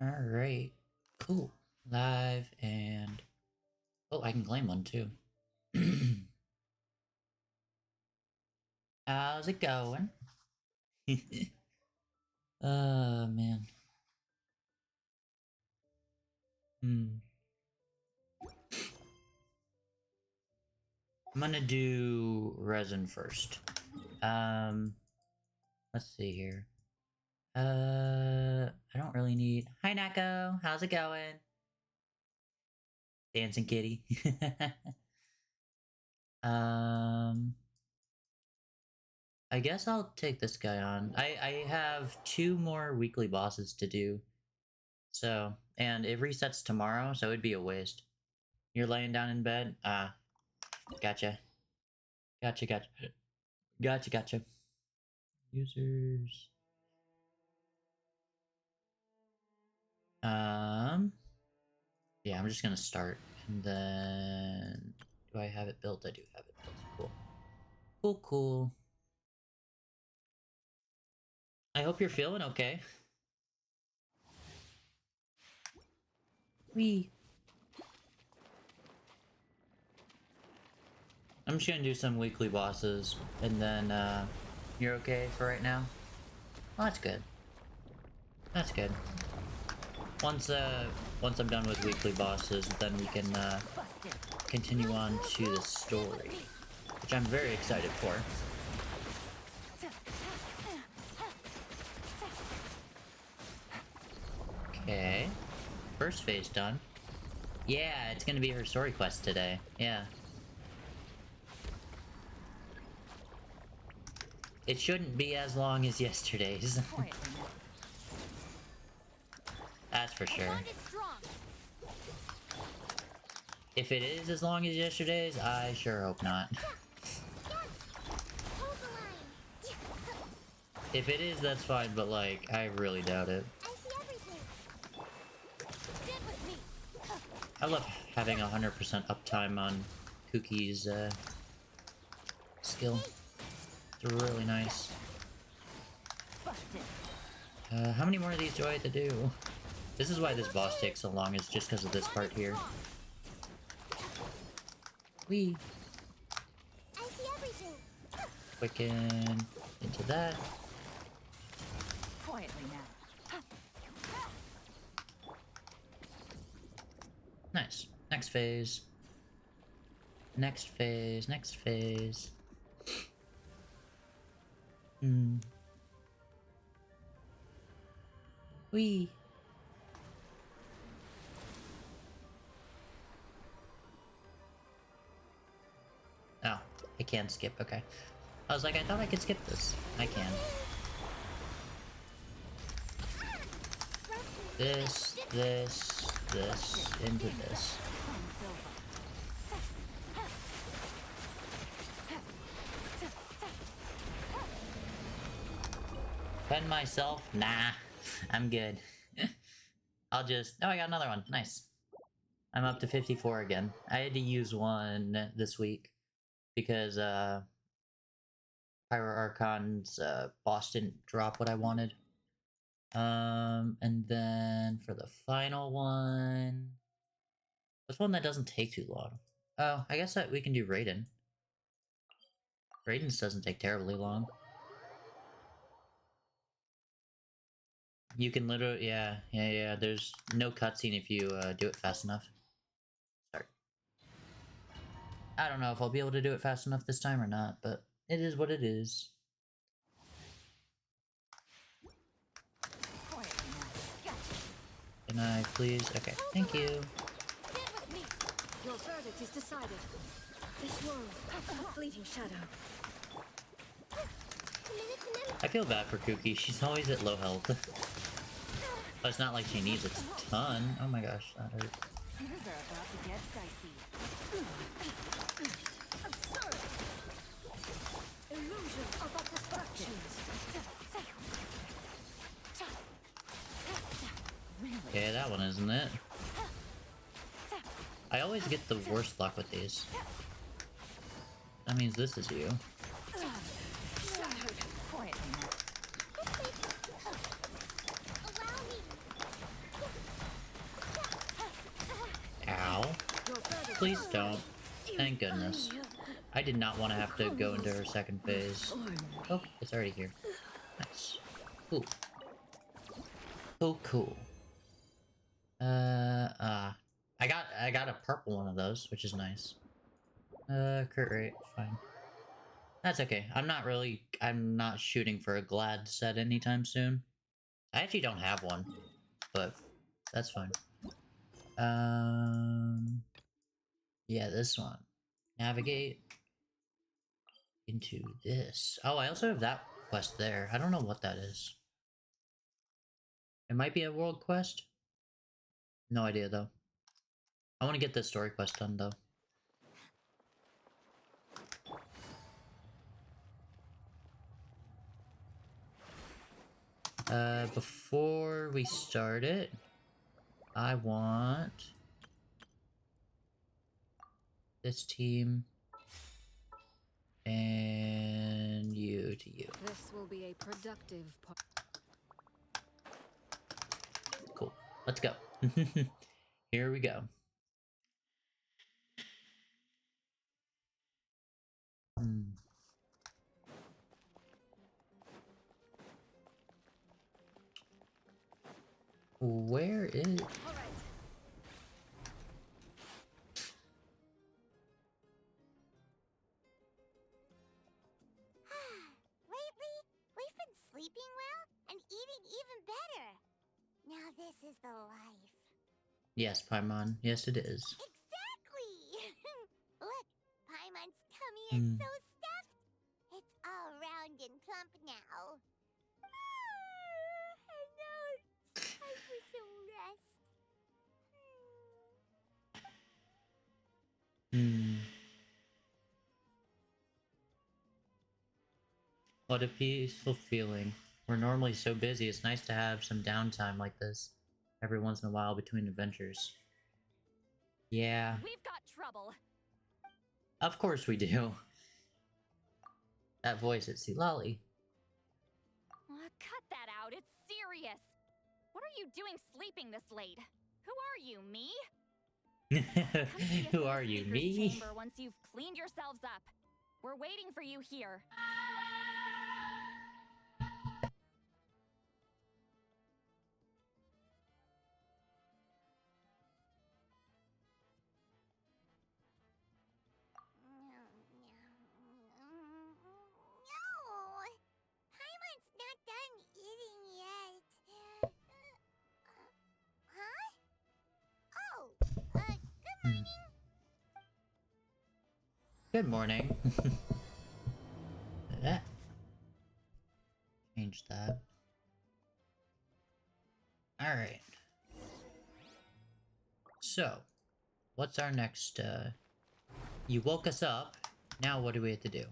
Alright. Cool. Live and... Oh, I can claim one too. How's it going? Man. Hmm. I'm gonna do resin first. Let's see here. I don't really need... Hi, Nako! How's it going? Dancing kitty. um... I guess I'll take this guy on. I have 2 more weekly bosses to do. So, and it resets tomorrow, so it'd be a waste. You're laying down in bed? Ah, gotcha. Gotcha, gotcha. Gotcha, gotcha. Users. Yeah, I'm just gonna start. And then... Do I have it built? I do have it built. Cool. Cool, cool. I hope you're feeling okay. Wee. I'm just gonna do some weekly bosses, and then, you're okay for right now? Oh, that's good. That's good. Once I'm done with weekly bosses, then we can, continue on to the story, which I'm very excited for. Okay. First phase done. Yeah, it's gonna be her story quest today. Yeah. It shouldn't be as long as yesterday's. That's for sure. If it is as long as yesterday's, I sure hope not. If it is, that's fine, but like, I really doubt it. I love having 100% uptime on Cookie's skill. It's really nice. How many more of these do I have to do? This is why this boss takes so long, is just because of this part here. Whee! Quicken into that. Quietly now. Nice. Next phase. Next phase. Next phase. Whee! Oh, I can skip, okay. I was like, I thought I could skip this. I can. This, into this. Pen myself? Nah, I'm good. I'll just... Oh, I got another one. Nice. I'm up to 54 again. I had to use one this week because, Pyro Archon's, boss didn't drop what I wanted. And then for the final one... What's one that doesn't take too long? Oh, I guess that we can do Raiden. Raiden's doesn't take terribly long. You can literally, yeah, there's no cutscene if you, do it fast enough. Start. I don't know if I'll be able to do it fast enough this time or not, but it is what it is. Can I please? Okay, thank you. Your verdict is decided. This world, a fleeting shadow. I feel bad for Cookie. She's always at low health. But it's not like she needs a ton. Oh my gosh, that hurt. Things are about to get dicey. Absurd. Illusion of distractions. Okay, that one isn't it. I always get the worst luck with these. That means this is you. Please don't. Thank goodness. I did not want to have to go into her second phase. Oh, it's already here. Nice. Cool. Oh, cool. I got a purple one of those, which is nice. Crit rate, fine. That's okay. I'm not shooting for a glad set anytime soon. I actually don't have one, but that's fine. Yeah, this one. Navigate into this. Oh, I also have that quest there. I don't know what that is. It might be a world quest. No idea, though. I want to get this story quest done, though. Before we start it, I want this team and you to you. This will be a productive part. Cool. Let's go. Here we go. Where is... All right. Lately, we've been sleeping well and eating even better. Now this is the life. Yes, Paimon. Yes, it is. Exactly! Look, Paimon's tummy is so stuffed. It's all round and plump now. And now it's time for some rest. What a peaceful feeling. We're normally so busy, it's nice to have some downtime like this every once in a while between adventures. Yeah. We've got trouble. Of course we do. That voice, it's Lolly. Cut that out. It's serious. What are you doing sleeping this late? Who are you, me? Who are you, me? Chamber once you've cleaned yourselves up. We're waiting for you here. No! Paimon's not done eating yet. Huh? Oh, good morning. Good morning. That. Change that. Alright. So, what's our next, You woke us up. Now what do we have to do?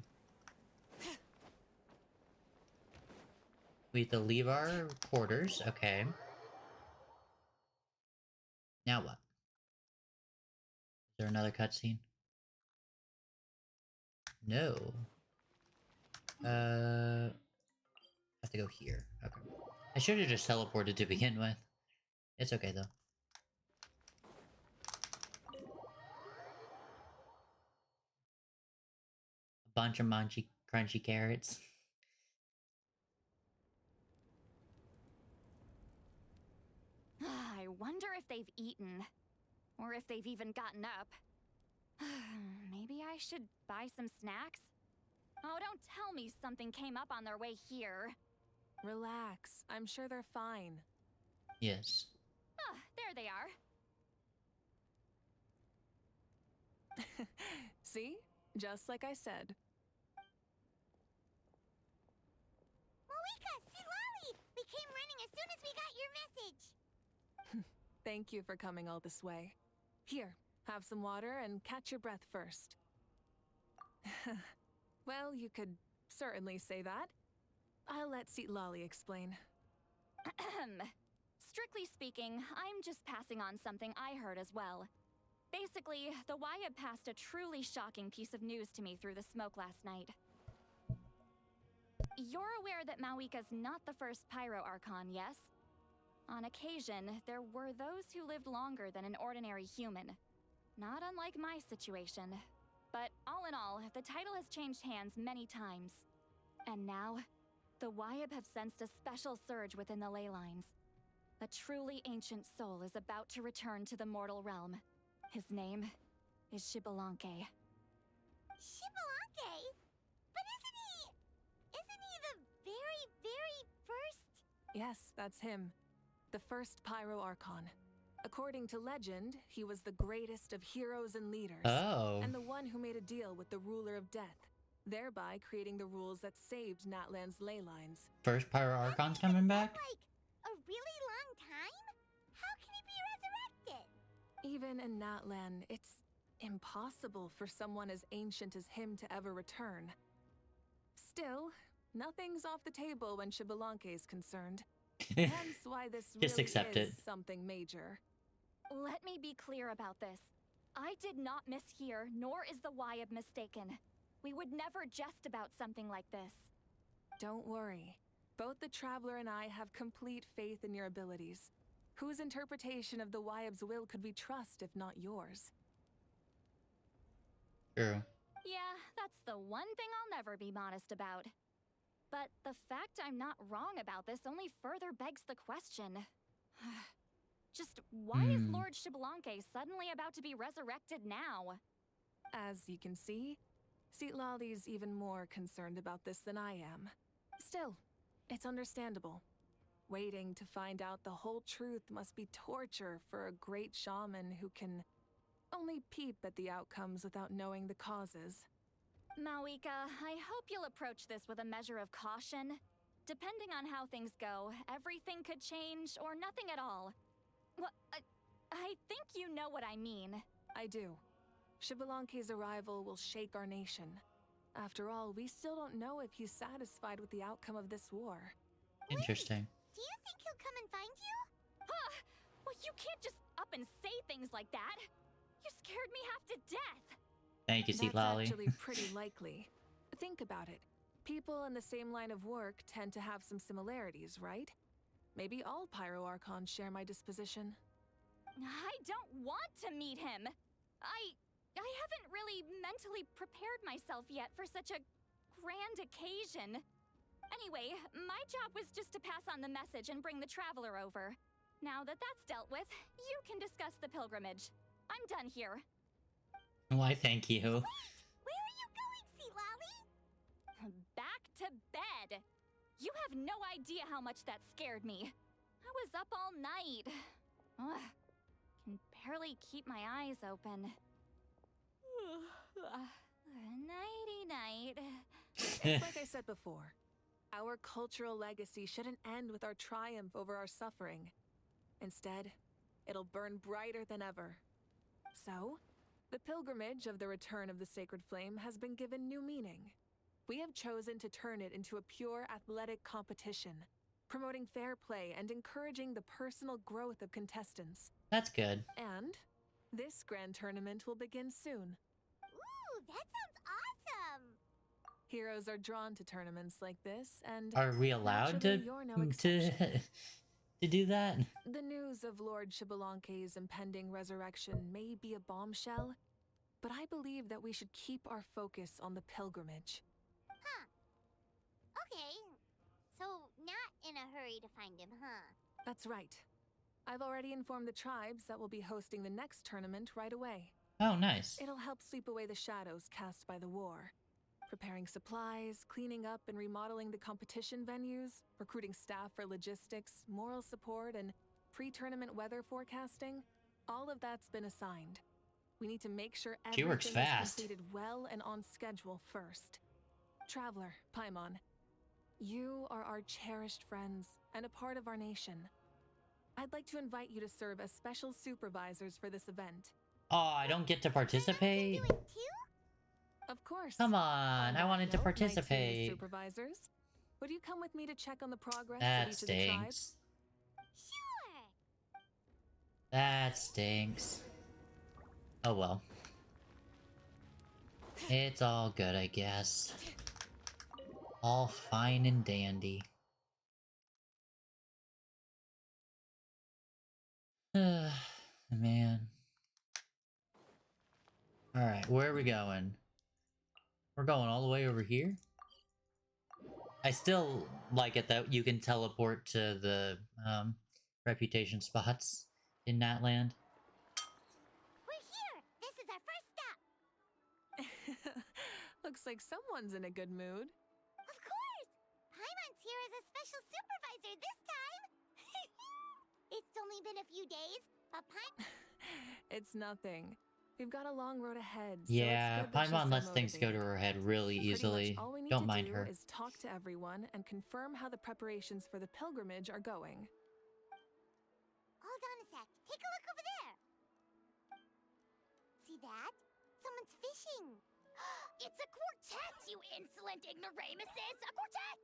We have to leave our quarters. Okay. Now what? Is there another cutscene? No. I have to go here. Okay. I should have just teleported to begin with. It's okay though. A bunch of crunchy carrots. I wonder if they've eaten. Or if they've even gotten up. Maybe I should buy some snacks? Oh, don't tell me something came up on their way here. Relax. I'm sure they're fine. Yes. Ah, there they are. See? Just like I said. Moika, Silali! We came running as soon as we got your message. Thank you for coming all this way. Here, have some water and catch your breath first. Well, you could certainly say that. I'll let Lolly explain. Strictly speaking, I'm just passing on something I heard as well. Basically, the Wyatt passed a truly shocking piece of news to me through the smoke last night. You're aware that Mawika's not the first Pyro archon, yes? On occasion, there were those who lived longer than an ordinary human. not unlike my situation. But all in all, the title has changed hands many times. And now, the Wyab have sensed a special surge within the ley lines. A truly ancient soul is about to return to the mortal realm. His name is Xbalanque. Xbalanque? But isn't he the very, very first? Yes, that's him. The first Pyro archon. According to legend, he was the greatest of heroes and leaders. Oh. And the one who made a deal with the ruler of death, thereby creating the rules that saved Natlan's ley lines. First Pyro Archon's coming back? Like, a really long time? How can he be resurrected? Even in Natlan, it's impossible for someone as ancient as him to ever return. Still, nothing's off the table when Xbalanque is concerned. Hence why this Just really accept is it. something major. Let me be clear about this. I did not mishear, nor is the Wyab mistaken. We would never jest about something like this. Don't worry. Both the Traveler and I have complete faith in your abilities. Whose interpretation of the Wyab's will could we trust if not yours? True. Yeah, that's the one thing I'll never be modest about. But the fact I'm not wrong about this only further begs the question. Just why is Lord Xbalanque suddenly about to be resurrected now? As you can see, Citlali's even more concerned about this than I am. Still, it's understandable. Waiting to find out the whole truth must be torture for a great shaman who can only peep at the outcomes without knowing the causes. Mawika, I hope you'll approach this with a measure of caution. Depending on how things go, everything could change or nothing at all. Well, I think you know what I mean. I do. Xbalanque's arrival will shake our nation. After all, we still don't know if he's satisfied with the outcome of this war. Interesting. Do you think he'll come and find you? Huh? Well, you can't just up and say things like that. You scared me half to death. Thank you, That's Citlali. actually pretty likely. Think about it. People in the same line of work tend to have some similarities, right? Maybe all Pyro Archons share my disposition. I don't want to meet him. I haven't really mentally prepared myself yet for such a grand occasion. Anyway, my job was just to pass on the message and bring the Traveler over. Now that that's dealt with, you can discuss the pilgrimage. I'm done here. Why, thank you. Where are you going, Citlali? Back to bed. You have no idea how much that scared me. I was up all night. Ugh, can barely keep my eyes open. Nighty-night. It's like I said before. Our cultural legacy shouldn't end with our triumph over our suffering. Instead, it'll burn brighter than ever. So, the pilgrimage of the return of the Sacred Flame has been given new meaning. We have chosen to turn it into a pure athletic competition, promoting fair play and encouraging the personal growth of contestants. That's good. And this grand tournament will begin soon. Ooh, that sounds awesome! Heroes are drawn to tournaments like this, and Are we allowed to naturally, you're no exception. to do that? The news of Lord Xbalanque's impending resurrection may be a bombshell, but I believe that we should keep our focus on the pilgrimage. Huh. Okay. So, not in a hurry to find him, huh? That's right. I've already informed the tribes that we'll be hosting the next tournament right away. Oh, nice. It'll help sweep away the shadows cast by the war. Preparing supplies, cleaning up and remodeling the competition venues, recruiting staff for logistics, moral support, and pre-tournament weather forecasting. All of that's been assigned. We need to make sure She works everything is fast. completed well and on schedule first. Traveler, Paimon, you are our cherished friends and a part of our nation. I'd like to invite you to serve as special supervisors for this event. Oh, I don't get to participate? Do it too? Of course. Come on, On I that wanted to note, my team of participate. supervisors, would you come with me to check on the progress That of each of the tribes? stinks. Sure! That stinks. Oh well. It's all good, I guess. All fine and dandy. Man. Alright, where are we going? We're going all the way over here? I still like it that you can teleport to the reputation spots in Natland. We're here! This is our first stop! Looks like someone's in a good mood. Of course! Paimon's here as a special supervisor this time! It's only been a few days, but It's nothing. We've got a long road ahead. So Yeah, it's good that she's Paimon so lets things go to motivated. her head really Pretty much easily. all we need Don't to mind do her. is talk to everyone and confirm how the preparations for the pilgrimage are going. hold on a sec. Take a look over there. See that? Someone's fishing. It's a quartet, you insolent ignoramuses! A quartet!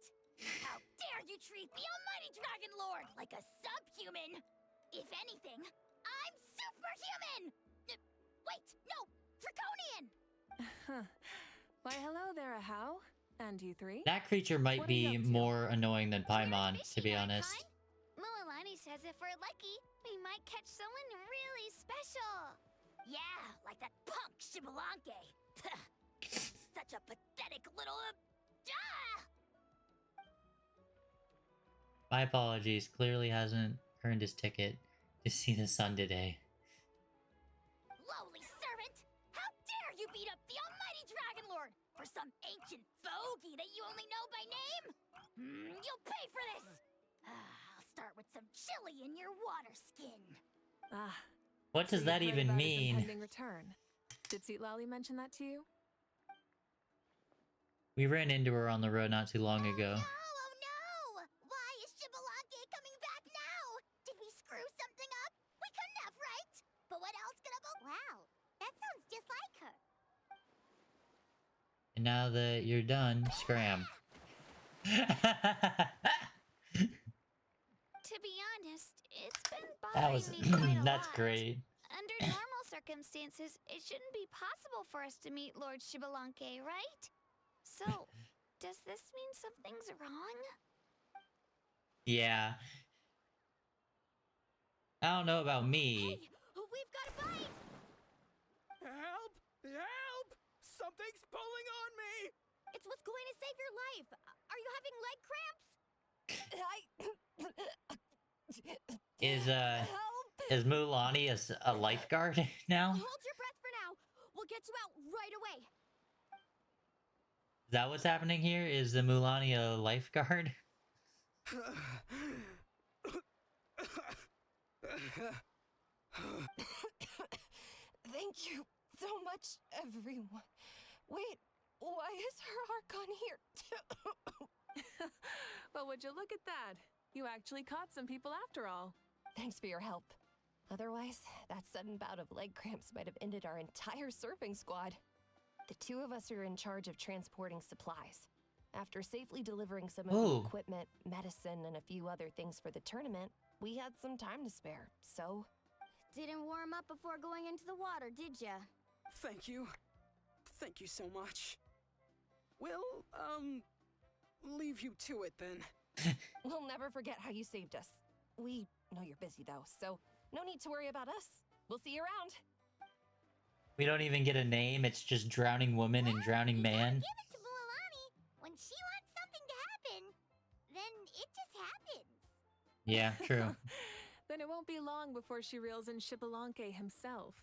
How dare you treat the almighty Dragon Lord like a subhuman! If anything, I'm superhuman! Wait, no! Draconian! Why, hello there, Ahau. And you three? That creature might What are you be up to? more annoying than Paimon, to Fishing, be Archon. honest. Mulalani says if we're lucky, we might catch someone really special. Yeah, like that punk Shibalanke. Such a pathetic little... My apologies, clearly hasn't earned his ticket to see the sun today. Lowly servant! How dare you beat up the almighty Dragon Lord for some ancient fogey that you only know by name? You'll pay for this! I'll start with some chili in your water skin. Ah. What does so that you've heard even about his mean? impending return. Did Seat Lally mention that to you? We ran into her on the road not too long ago. Oh no! Why is Shibalanke coming back now? Did we screw something up? We couldn't have, right? But what else could have... Wow, that sounds just like her. And now that you're done, scram. To be honest, it's been That was bothering me quite a that's lot. great. Under normal circumstances, it shouldn't be possible for us to meet Lord Shibalanke, right? So, does this mean something's wrong? Yeah. I don't know about me. Hey, we've got a bite! Help! Help! Something's pulling on me! It's what's going to save your life. Are you having leg cramps? Is Mulaney a lifeguard now? Hold your breath for now. We'll get you out right away. Is that what's happening here? Is the Mulaney a lifeguard? Thank you so much, everyone. Wait, why is her archon here? But would you look at that? You actually caught some people after all. Thanks for your help. Otherwise, that sudden bout of leg cramps might have ended our entire surfing squad. The two of us are in charge of transporting supplies. After safely delivering some of Ooh. the equipment, medicine, and a few other things for the tournament, we had some time to spare, so... Didn't warm up before going into the water, did ya? Thank you. Thank you so much. We'll, leave you to it then. We'll never forget how you saved us. We know you're busy, though, so no need to worry about us. We'll see you around. We don't even get a name. It's just Drowning Woman and Drowning Man. Give it to Mulalani. When she wants something to happen, then it just happens. Yeah, true. Then it won't be long before she reels in Shibalanke himself.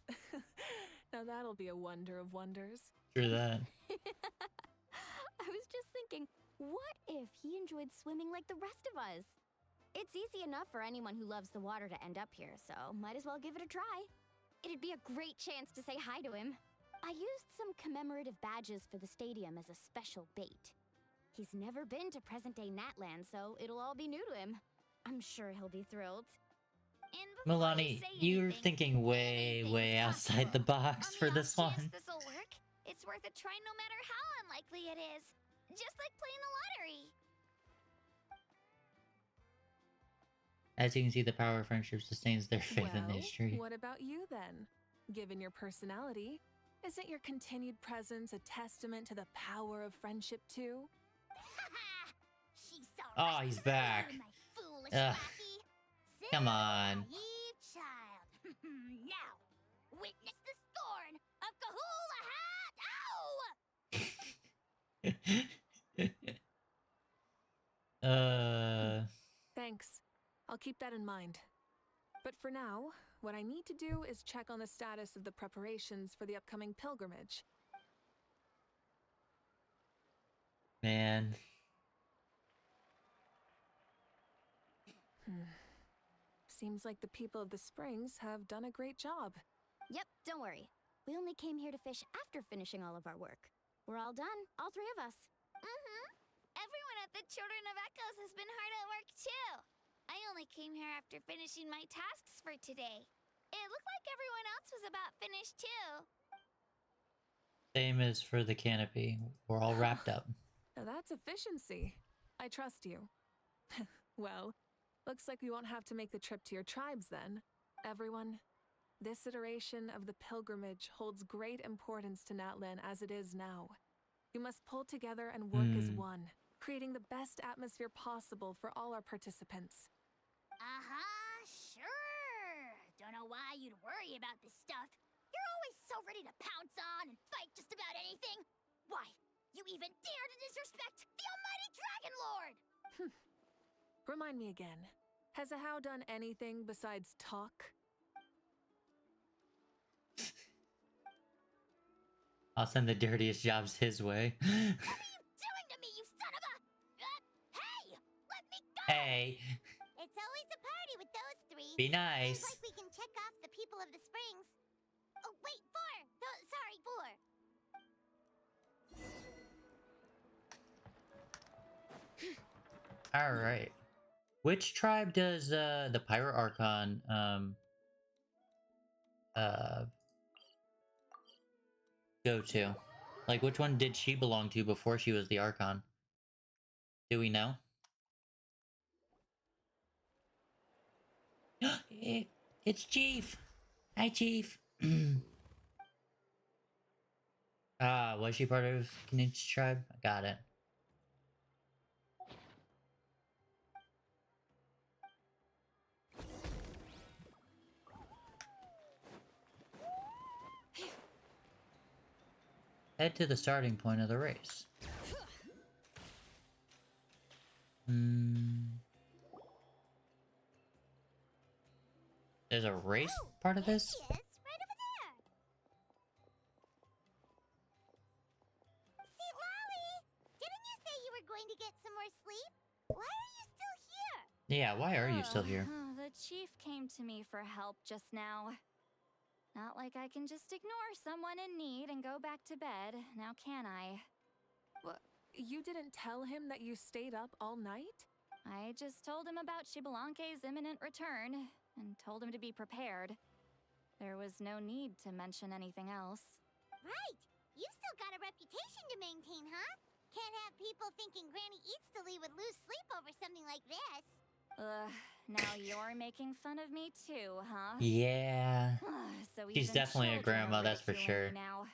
Now that'll be a wonder of wonders. True that. I was just thinking, what if he enjoyed swimming like the rest of us? It's easy enough for anyone who loves the water to end up here, so might as well give it a try. It'd be a great chance to say hi to him. I used some commemorative badges for the stadium as a special bait. He's never been to present-day Natland, so it'll all be new to him. I'm sure he'll be thrilled. And before Milani, say you're anything, thinking way, anything's way outside the possible. box On for the this off chance one. this'll work, it's worth a try no matter how unlikely it is. Just like playing the lottery. As you can see, the power of friendship sustains their faith in history. What about you then? Given your personality, isn't your continued presence a testament to the power of friendship too? She's so Oh, right he's in the middle, back. my foolish Ugh. lackey. Come Silly on. naive child. Now, witness the scorn of Kahula uh, Thanks. I'll keep that in mind. But for now, what I need to do is check on the status of the preparations for the upcoming pilgrimage. man. Seems like the people of the Springs have done a great job. Yep, don't worry. We only came here to fish after finishing all of our work. We're all done, all three of us. Mm-hmm. Everyone at the Children of Echoes has been hard at work too. I only came here after finishing my tasks for today. It looked like everyone else was about finished too. Same as for the canopy. We're all wrapped up. Now that's efficiency. I trust you. Well, looks like we won't have to make the trip to your tribes then. Everyone, this iteration of the pilgrimage holds great importance to Natlan as it is now. We must pull together and work as one, creating the best atmosphere possible for all our participants. Sure. Don't know why you'd worry about this stuff. You're always so ready to pounce on and fight just about anything. Why, you even dare to disrespect the almighty Dragon Lord! Remind me again, has Ahau done anything besides talk? I'll send the dirtiest jobs his way. What are you doing to me, you son of a... hey! Let me go! Hey, It's always a party with those three. be nice. Seems like we can check off the people of the Springs. Oh, wait, four! Sorry, four. All right. Which tribe does the Pyro Archon go to? Like, which one did she belong to before she was the Archon? Do we know? It's Chief. Hi, Chief. Was she part of Kenichi's tribe? Got it. Head to the starting point of the race. There's a race part of this? Yes, right over there. See, Lolly, didn't you say you were going to get some more sleep? Why are you still here? Yeah, why are you still here? The chief came to me for help just now. Not like I can just ignore someone in need and go back to bed, now can I? What? You didn't tell him that you stayed up all night? I just told him about Shibalanke's imminent return, and told him to be prepared. There was no need to mention anything else. Right. You still got a reputation to maintain, huh? Can't have people thinking Granny Eatstily would lose sleep over something like this. Now you're making fun of me too, huh? Yeah. So She's even definitely a children are grandma, that's for ridiculing sure. me now.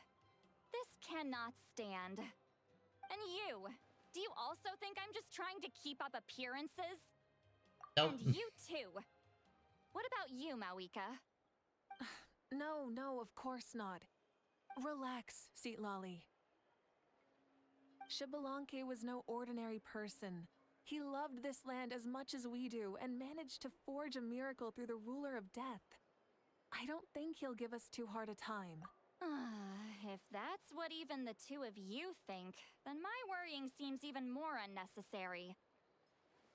This cannot stand. And you, do you also think I'm just trying to keep up appearances? Nope. And you too. What about you, Mawika? No, of course not. Relax, Seat Lolly. Shibalanke was no ordinary person. He loved this land as much as we do and managed to forge a miracle through the ruler of death. I don't think he'll give us too hard a time. If that's what even the two of you think, then my worrying seems even more unnecessary.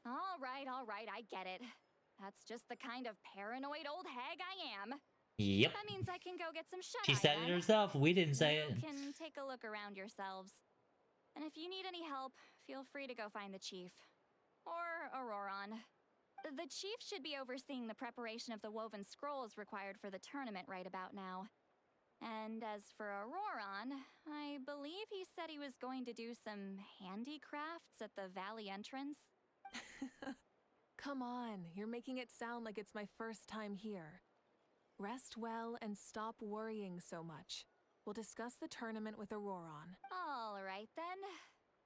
All right, I get it. That's just the kind of paranoid old hag I am. Yep. That means I can go get some shut-eye. She said it then. herself. We didn't say You it. can take a look around yourselves. And if you need any help, feel free to go find the chief. Or Auroron. The chief should be overseeing the preparation of the woven scrolls required for the tournament right about now. And as for Auroron, I believe he said he was going to do some handicrafts at the valley entrance. Come on, you're making it sound like it's my first time here. Rest well and stop worrying so much. We'll discuss the tournament with Auroron. All right then.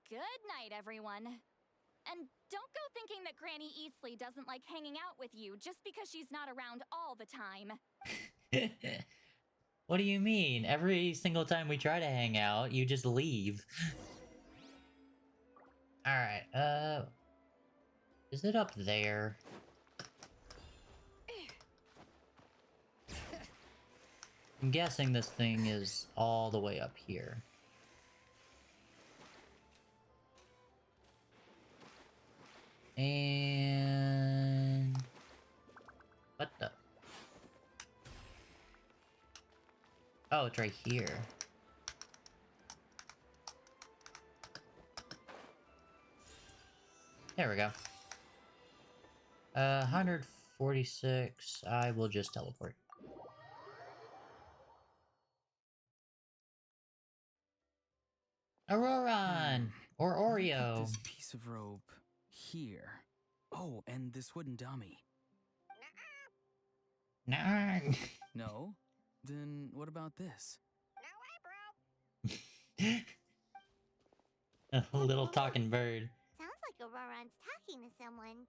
Good night, everyone. And don't go thinking that Granny Eastly doesn't like hanging out with you just because she's not around all the time. What do you mean? Every single time we try to hang out, you just leave. Alright, is it up there? I'm guessing this thing is all the way up here. And... what the... oh, it's right here. There we go. 146. I will just teleport. Auroron! Or Let me put Oreo. this piece of rope here. Oh, and this wooden dummy. Nah. No? Then what about this? A little talking bird. Sounds like Auroron's talking to someone.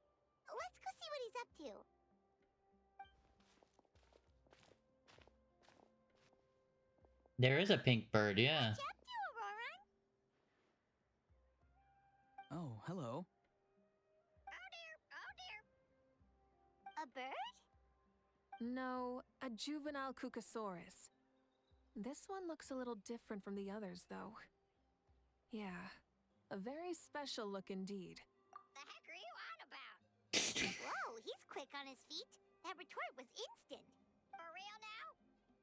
Let's go see what he's up to. There is a pink bird, yeah. What you up to, Auroron? Oh, hello. A bird? No, a juvenile Cucasaurus. This one looks a little different from the others, though. Yeah, a very special look indeed. The heck are you on about? Whoa, he's quick on his feet. That retort was instant. For real now?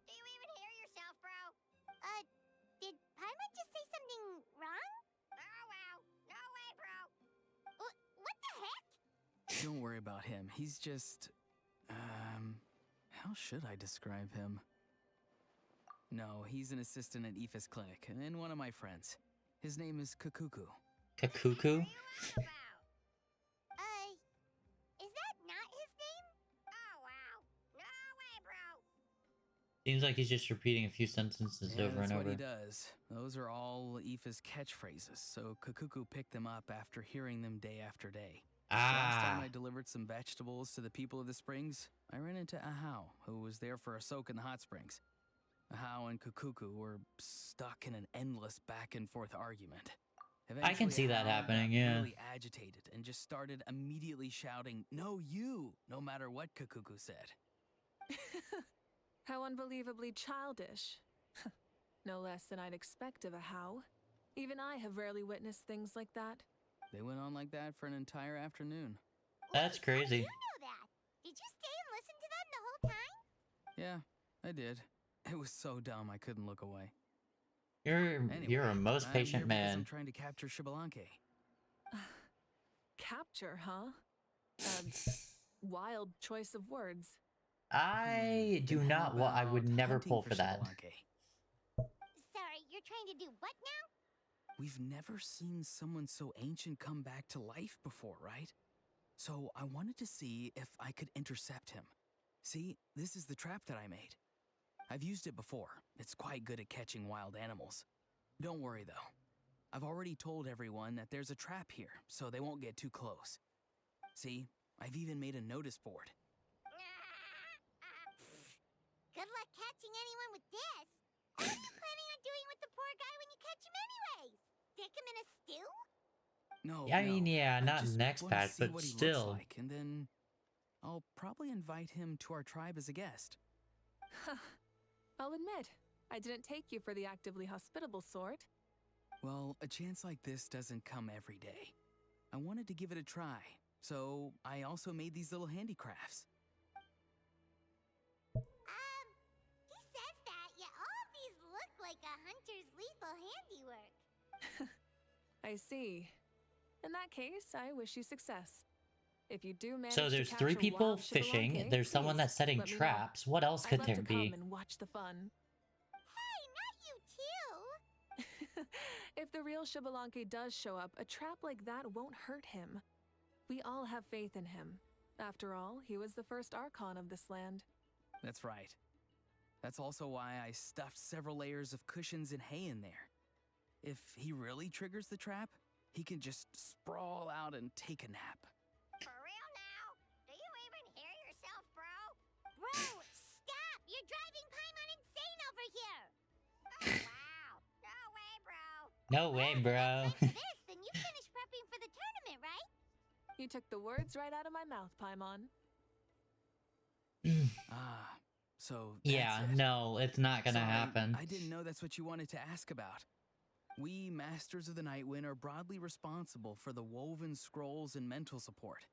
Do you even hear yourself, bro? Did Paimon just say something wrong? Oh, wow. No way, bro. What the heck? Don't worry about him. He's just... how should I describe him? No, he's an assistant at Aoife's clinic, and one of my friends. His name is Kakuku. Kakuku? Is that not his name? Oh, wow. No way, bro. Seems like he's just repeating a few sentences Yeah, over that's and what over. he does. Those are all Aoife's catchphrases, so Kakuku picked them up after hearing them day after day. Last time Ah, I delivered some vegetables to the people of the springs, I ran into Ahau, who was there for a soak in the hot springs. Ahau and Kukuku were stuck in an endless back and forth argument. I can see that Ahau happening, got yeah. really agitated and just started immediately shouting, "No, you!" no matter what Kukuku said. How unbelievably childish. No less than I'd expect of a how. Even I have rarely witnessed things like that. They went on like that for an entire afternoon. That's Wait, how do crazy. you know that? Did you stay and listen to them the whole time? Yeah, I did. It was so dumb I couldn't look away. You're Anyway, a most I'm patient here because I'm man. trying to capture Shibalanke. Capture, huh? Wild choice of words. I do Then how not I would about never hunting pull for that. Shibalanke? Sorry, you're trying to do what now? We've never seen someone so ancient come back to life before, right? So I wanted to see if I could intercept him. See, this is the trap that I made. I've used it before. It's quite good at catching wild animals. Don't worry though. I've already told everyone that there's a trap here, so they won't get too close. See, I've even made a notice board. Good luck catching anyone with this. What are you planning on doing with the poor guy when you catch him anyways? Stick him in a stew? No, I mean, yeah, I not just next wanna patch, see but what he still. looks like, and then I'll probably invite him to our tribe as a guest. I'll admit, I didn't take you for the actively hospitable sort. Well, a chance like this doesn't come every day. I wanted to give it a try, so I also made these little handicrafts. He says that, yet all of these look like a hunter's lethal handiwork. I see. In that case, I wish you success. If you do manage So to there's capture 3 people wild fishing, Shibalanke, there's someone please, that's setting let me know. traps. What else I'd could love there to be? come and watch the fun. Hey, not you too! If the real Shibalanke does show up, a trap like that won't hurt him. We all have faith in him. After all, he was the first archon of this land. That's right. That's also why I stuffed several layers of cushions and hay in there. If he really triggers the trap, he can just sprawl out and take a nap. For real now? Do you even hear yourself, bro? Bro, stop! You're driving Paimon insane over here! Oh, wow. No way, bro. No way, bro. Well, if you have time for this, then you finish prepping for the You took the words right out of my mouth, Paimon. Ah, so that's Yeah, it. no, it's not gonna Sorry, happen. I didn't know that's what you wanted to ask about. We, Masters of the Nightwind, are broadly responsible for the woven scrolls and mental support.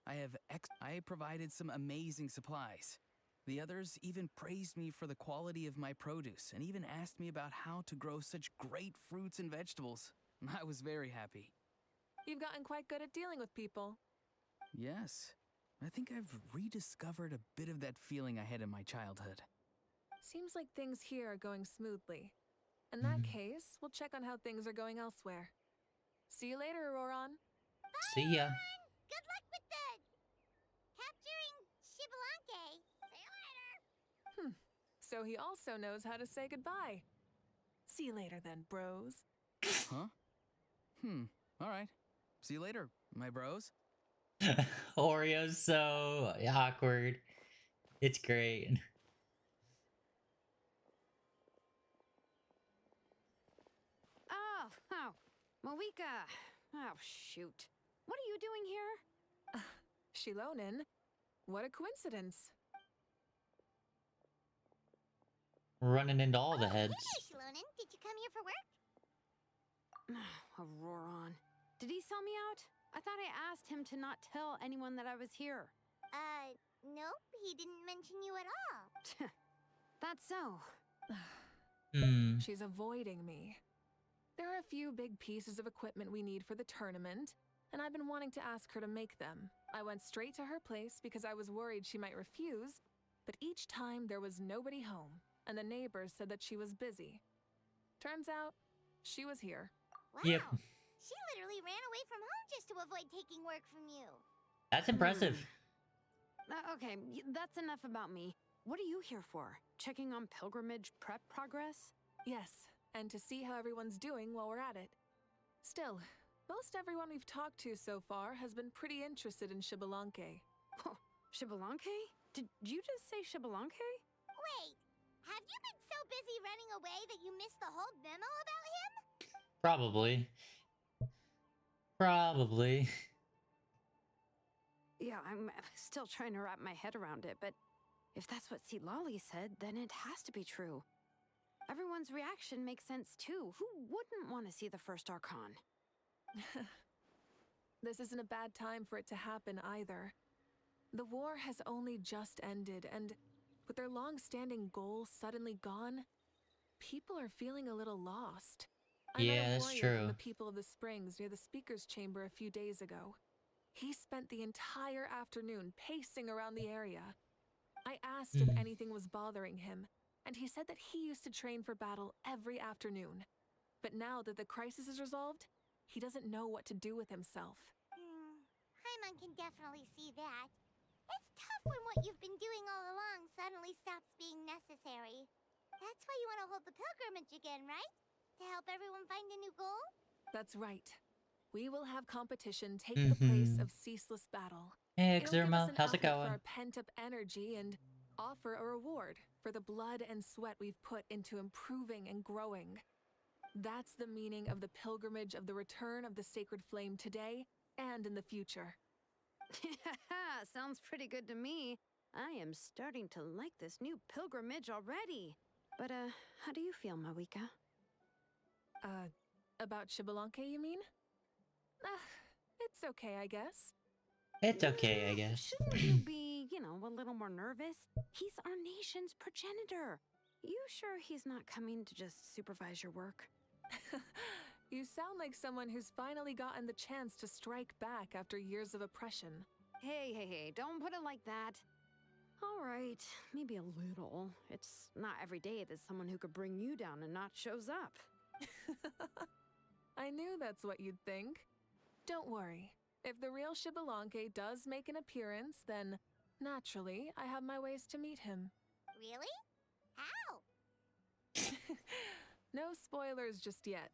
I provided some amazing supplies. The others even praised me for the quality of my produce and even asked me about how to grow such great fruits and vegetables. I was very happy. You've gotten quite good at dealing with people. Yes, I think I've rediscovered a bit of that feeling I had in my childhood. Seems like things here are going smoothly. In that Mhm. case, we'll check on how things are going elsewhere. See you later, Auroron. See ya. Good luck with the capturing Shibalanke. See you later. So he also knows how to say goodbye. See you later then, bros. Huh? All right. See you later, my bros. Oreo's so awkward. It's great. Oh, Moika. Oh, shoot. What are you doing here? Shilonin, what a coincidence. Running into all the Oh, heads. hey there, Shilonin. Did you come here for work? Auroron. Did he sell me out? I thought I asked him to not tell anyone that I was here. Nope. He didn't mention you at all. That's so. Hmm. She's avoiding me. There are a few big pieces of equipment we need for the tournament, and I've been wanting to ask her to make them. I went straight to her place because I was worried she might refuse, but each time there was nobody home, and the neighbors said that she was busy. Turns out, she was here. Wow. Yep. She literally ran away from home just to avoid taking work from you. That's impressive. Okay, that's enough about me. What are you here for? Checking on pilgrimage prep progress? Yes, and to see how everyone's doing while we're at it. Still, most everyone we've talked to so far has been pretty interested in Shibalanke. Oh, Shibalanke? Did you just say Shibalanke? Wait, have you been so busy running away that you missed the whole memo about him? Probably. Probably. Yeah, I'm still trying to wrap my head around it, but if that's what Lolly said, then it has to be true. Everyone's reaction makes sense too. Who wouldn't want to see the first Archon? This isn't a bad time for it to happen either. The war has only just ended, and with their long-standing goals suddenly gone, people are feeling a little lost. I met Yeah, a that's warrior true. from the People of the Springs near the speaker's chamber a few days ago. He spent the entire afternoon pacing around the area. I asked if anything was bothering him, and he said that he used to train for battle every afternoon. But now that the crisis is resolved, he doesn't know what to do with himself. Paimon can definitely see that. It's tough when what you've been doing all along suddenly stops being necessary. That's why you want to hold the pilgrimage again, right? To help everyone find a new goal? That's right. We will have competition take the place of ceaseless battle. Hey, It'll give us Xerma, an how's it outlet for going? our pent-up energy and offer a reward for the blood and sweat we've put into improving and growing. That's the meaning of the pilgrimage of the return of the sacred flame today and in the future. Sounds pretty good to me. I am starting to like this new pilgrimage already. But, how do you feel, Moika? About Shibalanke, you mean? It's okay, I guess. It's okay, I guess. Shouldn't you be, a little more nervous? He's our nation's progenitor. You sure he's not coming to just supervise your work? You sound like someone who's finally gotten the chance to strike back after years of oppression. Hey, don't put it like that. All right, maybe a little. It's not every day that someone who could bring you down and not shows up. I knew that's what you'd think. Don't worry. If the real Shibalanke does make an appearance, then, naturally, I have my ways to meet him. Really? How? No spoilers just yet.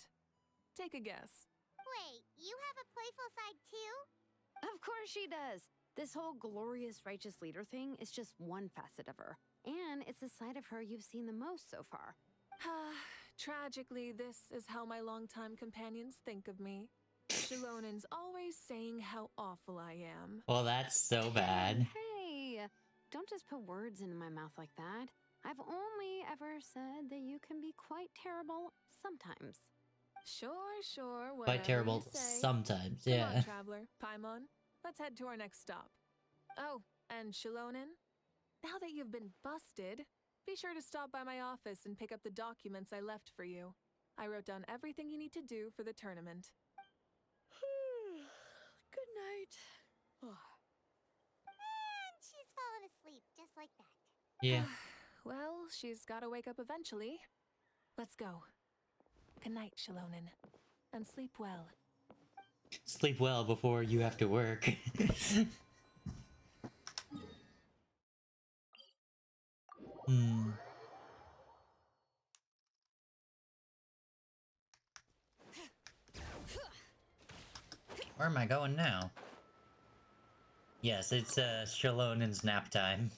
Take a guess. Wait, you have a playful side too? Of course she does. This whole glorious righteous leader thing is just one facet of her. And it's the side of her you've seen the most so far. Tragically, this is how my longtime companions think of me. Shilonen's always saying how awful I am. Well, that's so bad. Hey, don't just put words into my mouth like that. I've only ever said that you can be quite terrible sometimes. Sure, whatever Quite terrible you say. sometimes, Come yeah. on, traveler, Paimon. Let's head to our next stop. Oh, and Shilonen, now that you've been busted, be sure to stop by my office and pick up the documents I left for you. I wrote down everything you need to do for the tournament. Good night. And she's fallen asleep just like that. Yeah. Well, she's gotta wake up eventually. Let's go. Good night, Shilonen. And sleep well. Sleep well before you have to work. Hmm. Where am I going now? Yes, it's Shalonen's nap time.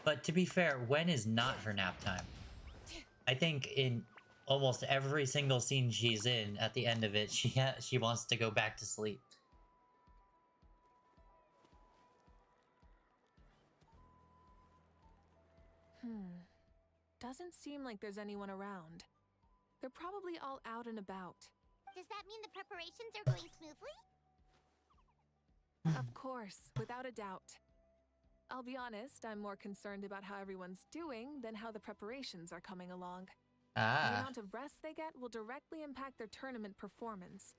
But to be fair, when is not her nap time? I think in almost every single scene she's in, at the end of it, she wants to go back to sleep. Doesn't seem like there's anyone around. They're probably all out and about. Does that mean the preparations are going smoothly? Of course, without a doubt. I'll be honest, I'm more concerned about how everyone's doing than how the preparations are coming along. The Ah. amount of rest they get will directly impact their tournament performance.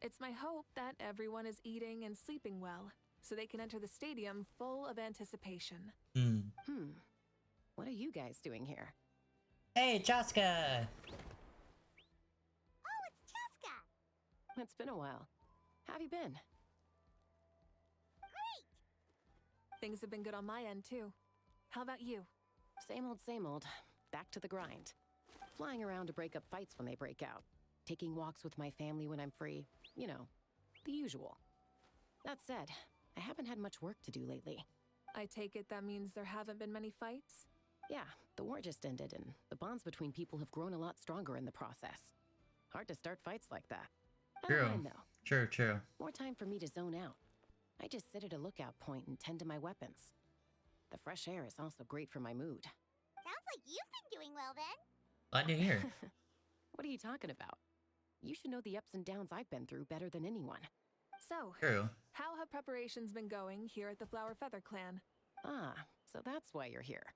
It's my hope that everyone is eating and sleeping well, so they can enter the stadium full of anticipation. What are you guys doing here? Hey, Chaska! Oh, it's Cheska! It's been a while. How have you been? Things have been good on my end, too. How about you? Same old. Back to the grind. Flying around to break up fights when they break out. Taking walks with my family when I'm free. You know, the usual. That said, I haven't had much work to do lately. I take it that means there haven't been many fights? Yeah, the war just ended, and the bonds between people have grown a lot stronger in the process. Hard to start fights like that. I don't True. mind, though. True. More time for me to zone out. I just sit at a lookout point and tend to my weapons. The fresh air is also great for my mood. Sounds like you've been doing well then. Glad to hear. What are you talking about? You should know the ups and downs I've been through better than anyone. So, True. how have preparations been going here at the Flower Feather Clan? Ah, so that's why you're here.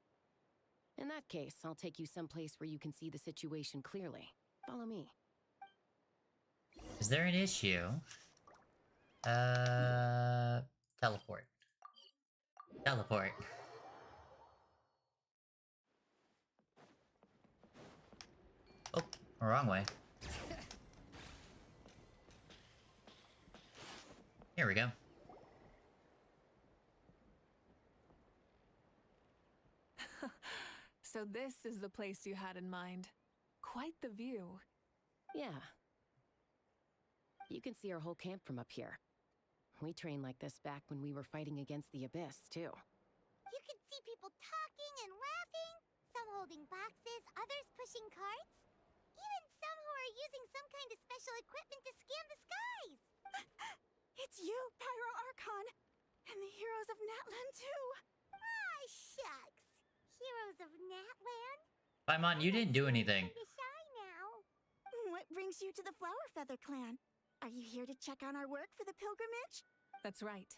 In that case, I'll take you someplace where you can see the situation clearly. Follow me. Is there an issue? Teleport. Oh, wrong way. Here we go. So this is the place you had in mind. Quite the view. Yeah. You can see our whole camp from up here. We trained like this back when we were fighting against the Abyss, too. You can see people talking and laughing, some holding boxes, others pushing carts. Even some who are using some kind of special equipment to scan the skies. It's you, Pyro Archon, and the heroes of Natlan too. Ah, shucks. Heroes of Natland? Paimon, you didn't do anything. Kinda shy now. What brings you to the Flower Feather Clan? Are you here to check on our work for the pilgrimage? That's right.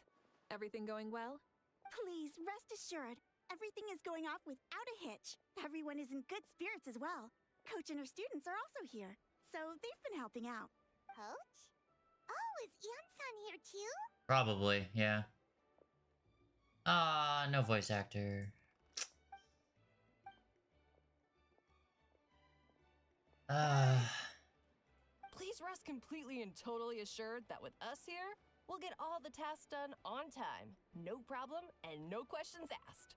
Everything going well? Please, rest assured, everything is going off without a hitch. Everyone is in good spirits as well. Coach and her students are also here, so they've been helping out. Coach? Oh, is Ian-san here too? Probably, yeah. Ah, no voice actor. Please rest completely and totally assured that with us here, we'll get all the tasks done on time. No problem and no questions asked.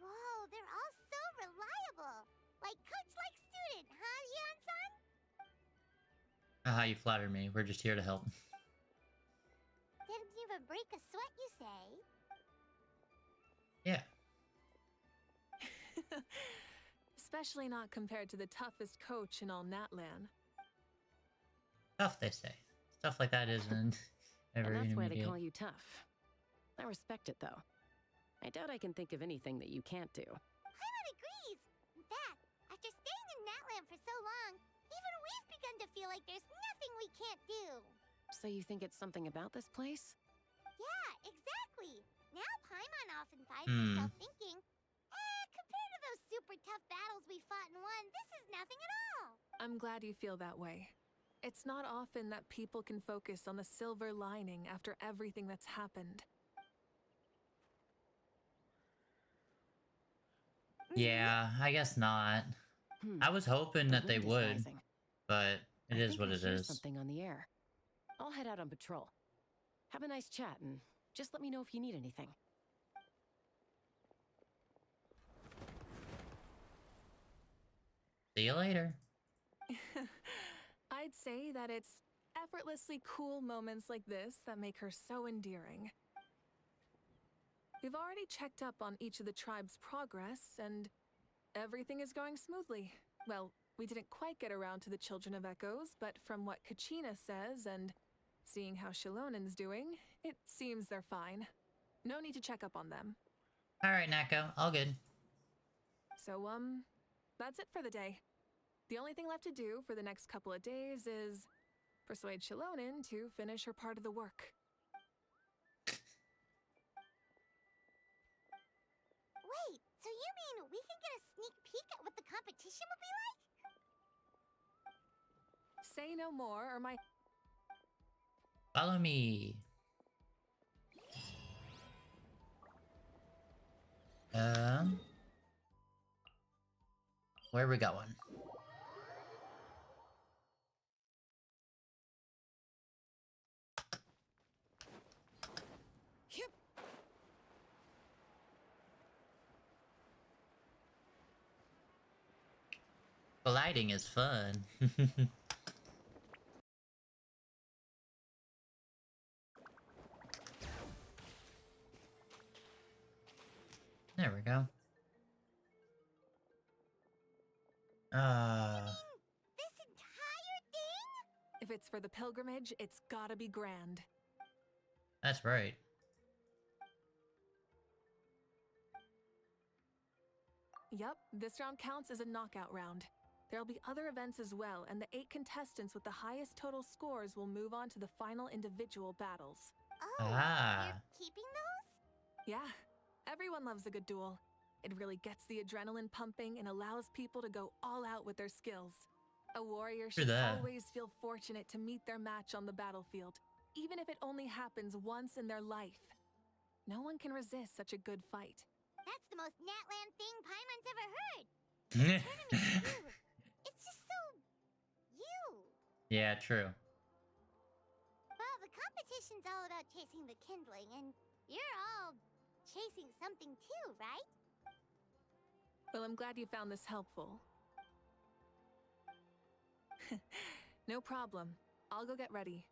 Whoa, they're all so reliable. Like coach, like student, huh, Ian-san? Haha, you flatter me. We're just here to help. Didn't even break a sweat, you say? Yeah. Especially not compared to the toughest coach in all Natlan. Tough, they say. Stuff like that isn't ever And that's why they intermediate. call you tough. I respect it, though. I doubt I can think of anything that you can't do. Paimon agrees. In fact, after staying in Natland for so long, even we've begun to feel like there's nothing we can't do. So you think it's something about this place? Yeah, exactly. Now Paimon often finds Hmm. herself thinking, compared to those super tough battles we fought and won, this is nothing at all. I'm glad you feel that way. It's not often that people can focus on the silver lining after everything that's happened. Yeah, I guess not. I was hoping The that they wind is would, rising. but it I is think what I it hear is. something on the air. I'll head out on patrol. Have a nice chat, and just let me know if you need anything. See you later. I'd say that it's effortlessly cool moments like this that make her so endearing. We've already checked up on each of the tribe's progress, and everything is going smoothly. Well, we didn't quite get around to the Children of Echoes, but from what Kachina says and seeing how Shalonen's doing, it seems they're fine. No need to check up on them. All right, Nako, all good. So, that's it for the day. The only thing left to do for the next couple of days is persuade Shalonen to finish her part of the work. Wait, so you mean we can get a sneak peek at what the competition will be like? Say no more, or my... Follow me. Where we going? Gliding is fun. There we go. This entire thing? If it's for the pilgrimage, it's gotta be grand. That's right. Yup, this round counts as a knockout round. There'll be other events as well, and the 8 contestants with the highest total scores will move on to the final individual battles. Oh, Ah. you're keeping those? Yeah, everyone loves a good duel. It really gets the adrenaline pumping and allows people to go all out with their skills. A warrior True should that. always feel fortunate to meet their match on the battlefield, even if it only happens once in their life. No one can resist such a good fight. That's the most Natland thing Paimon's ever heard. Tournament too. It's just so... you. Yeah, true. Well, the competition's all about chasing the kindling, and you're all chasing something too, right? Well, I'm glad you found this helpful. No problem. I'll go get ready.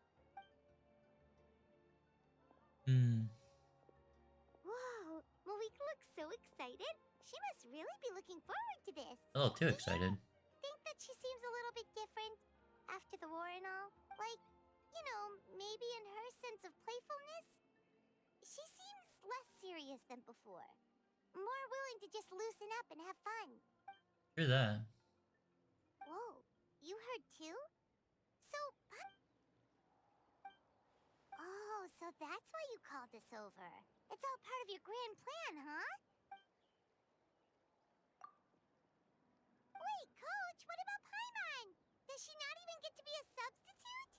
Whoa, Malika looks so excited. She must really be looking forward to this. A little too excited. Think that she seems a little bit different after the war and all? Like, you know, maybe in her sense of playfulness? She seems less serious than before. More willing to just loosen up and have fun. True that. Whoa, you heard too? So, oh, so that's why you called us over. It's all part of your grand plan, huh? Wait, Coach, what about Paimon? Does she not even get to be a substitute?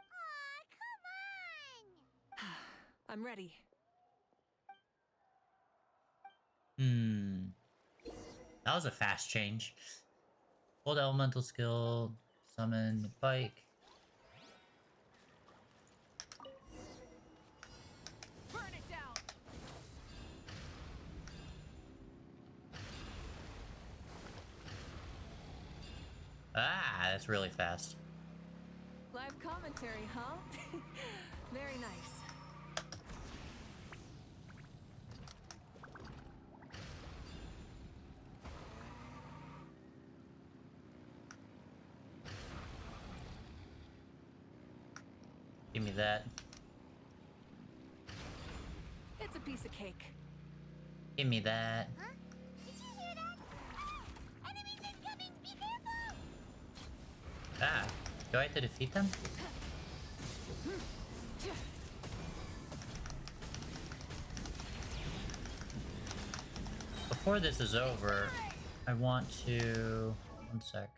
Aw, come on! I'm ready. That was a fast change. Hold elemental skill, summon bike. Burn it down! Ah, that's really fast. Live commentary, huh? Very nice. Give me that. It's a piece of cake. Give me that. Huh? Did you hear that? Ah! Enemies incoming! Be careful! Ah, do I have to defeat them? Before this is over, I want to... One sec.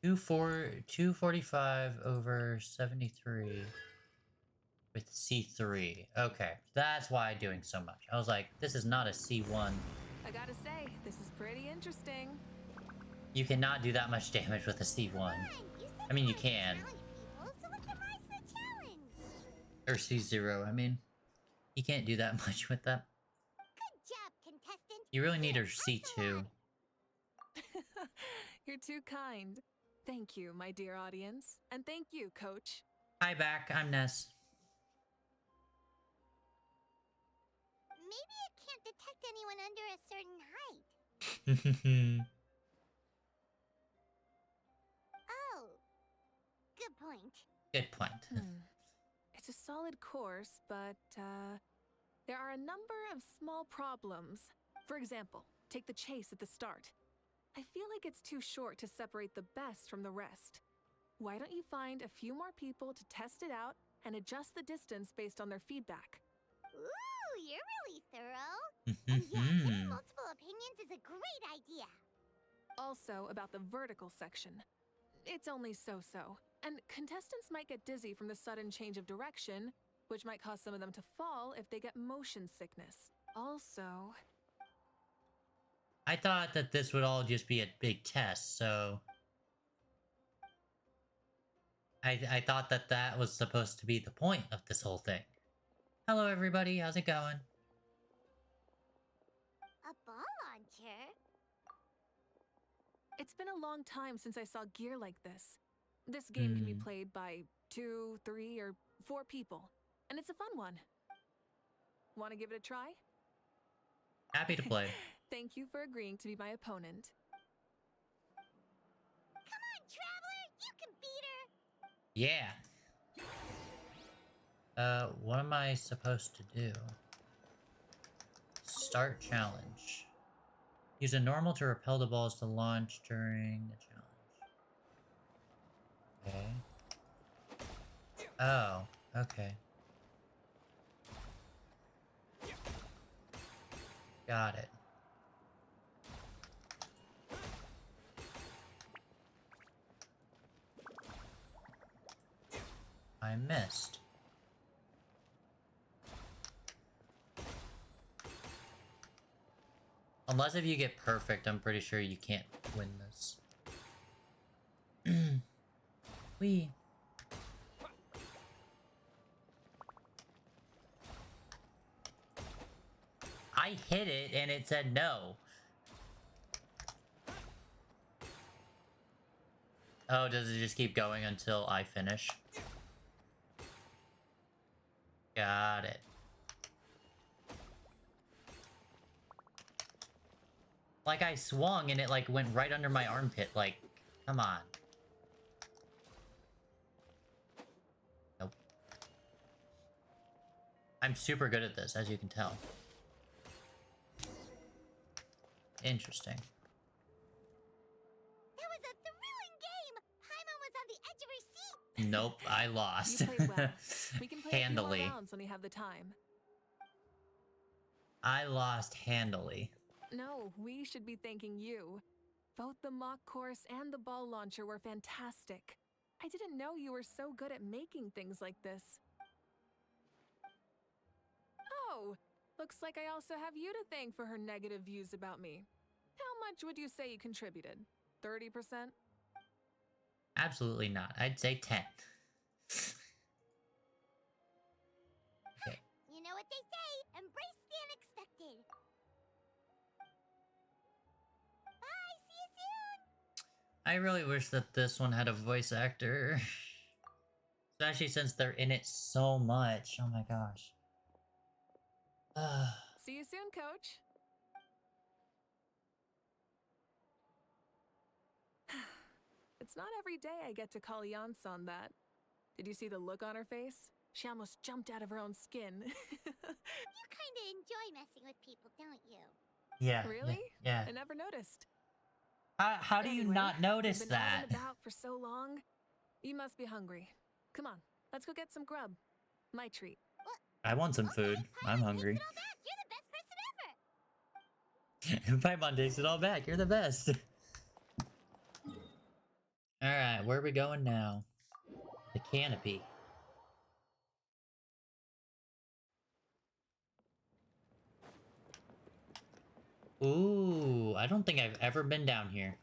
245 over 73 with C3. Okay, that's why I'm doing so much. I was like, this is not a C1. I gotta say, this is pretty interesting. You cannot do that much damage with a C1. Fine, you said I mean, you wanted to can. challenge people, so what's the price of the challenge? Or C0, I mean. You can't do that much with that. Good job, contestant. You really need her Here, C2. You're too kind. Thank you, my dear audience. And thank you, Coach. Hi back, I'm Ness. Maybe it can't detect anyone under a certain height. Oh, good point. Good point. It's a solid course, but there are a number of small problems. For example, take the chase at the start. I feel like it's too short to separate the best from the rest. Why don't you find a few more people to test it out and adjust the distance based on their feedback? Ooh, you're really thorough. And yeah, getting multiple opinions is a great idea. Also, about the vertical section. It's only so-so, and contestants might get dizzy from the sudden change of direction, which might cause some of them to fall if they get motion sickness. Also... I thought that this would all just be a big test, so... I thought that that was supposed to be the point of this whole thing. Hello everybody, how's it going? A ball launcher? It's been a long time since I saw gear like this. This game can be played by 2, 3, or 4 people, and it's a fun one. Want to give it a try? Happy to play. Thank you for agreeing to be my opponent. Come on, Traveler! You can beat her! Yeah! What am I supposed to do? Start challenge. Use a normal to repel the balls to launch during the challenge. Okay. Oh, okay. Got it. I missed. Unless if you get perfect, I'm pretty sure you can't win this. Wee. I hit it and it said no. Oh, does it just keep going until I finish? Got it. Like I swung and it like went right under my armpit, like, come on. Nope. I'm super good at this, as you can tell. Interesting. That was a thrilling game! Paimon was on the edge of her seat! Nope, I lost. You played well. We can play Handily. a few more rounds when you have the time. I lost handily. No, we should be thanking you. Both the mock course and the ball launcher were fantastic. I didn't know you were so good at making things like this. Oh, looks like I also have you to thank for her negative views about me. How much would you say you contributed? 30%? Absolutely not. I'd say 10. Okay. You know what they say, embrace the unexpected. Bye, see you soon! I really wish that this one had a voice actor. Especially since they're in it so much. Oh my gosh. See you soon, Coach. It's not every day I get to call Yansan that. Did you see the look on her face? She almost jumped out of her own skin. You kinda enjoy messing with people, don't you? Yeah. Really? Yeah. I never noticed. How do you Anyway, not notice we've been out that? and about for so long. You must be hungry. Come on, let's go get some grub. My treat. I want some food. I'm hungry. Takes it all back. You're the best person ever. Paimon takes it all back. You're the best. Alright, where are we going now? The canopy. Ooh, I don't think I've ever been down here.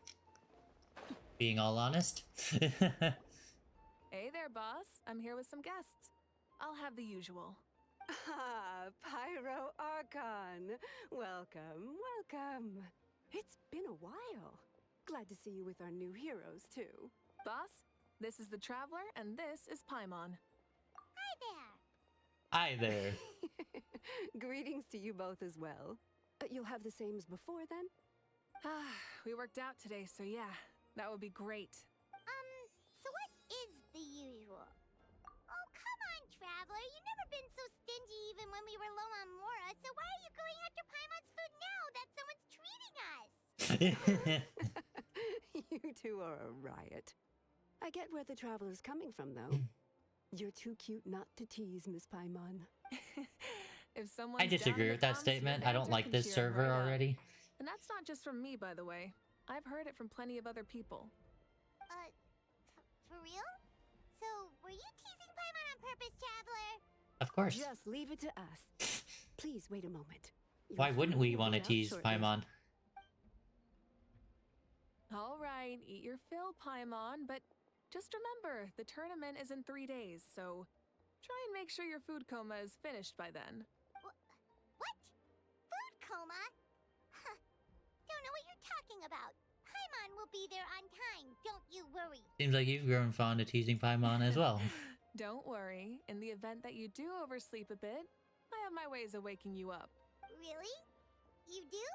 Being all honest. Hey there, boss. I'm here with some guests. I'll have the usual. Ah, Pyro Archon. Welcome, welcome. It's been a while. Glad to see you with our new heroes, too. Boss, this is the Traveler, and this is Paimon. Hi there. Hi there. Greetings to you both as well. You'll have the same as before, then? Ah, we worked out today, so yeah, that would be great. So what is the usual? Oh, come on, Traveler. You've never been so stingy even when we were low on Mora, so why are you going after Paimon's food now that someone's treating us? You two are a riot. I get where the Traveler's coming from, though. You're too cute not to tease, Miss Paimon. If someone I disagree with that statement. I don't like this server already. And that's not just from me, by the way. I've heard it from plenty of other people. For real? So, were you teasing Paimon on purpose, Traveler? Of course. Just leave it to us. Please wait a moment. Why wouldn't we want to tease Paimon? All right, eat your fill, Paimon, but just remember, the tournament is in 3 days, so try and make sure your food coma is finished by then. What? Food coma? Huh. Don't know what you're talking about. Paimon will be there on time, don't you worry. Seems like you've grown fond of teasing Paimon as well. Don't worry, in the event that you do oversleep a bit, I have my ways of waking you up. Really? You do?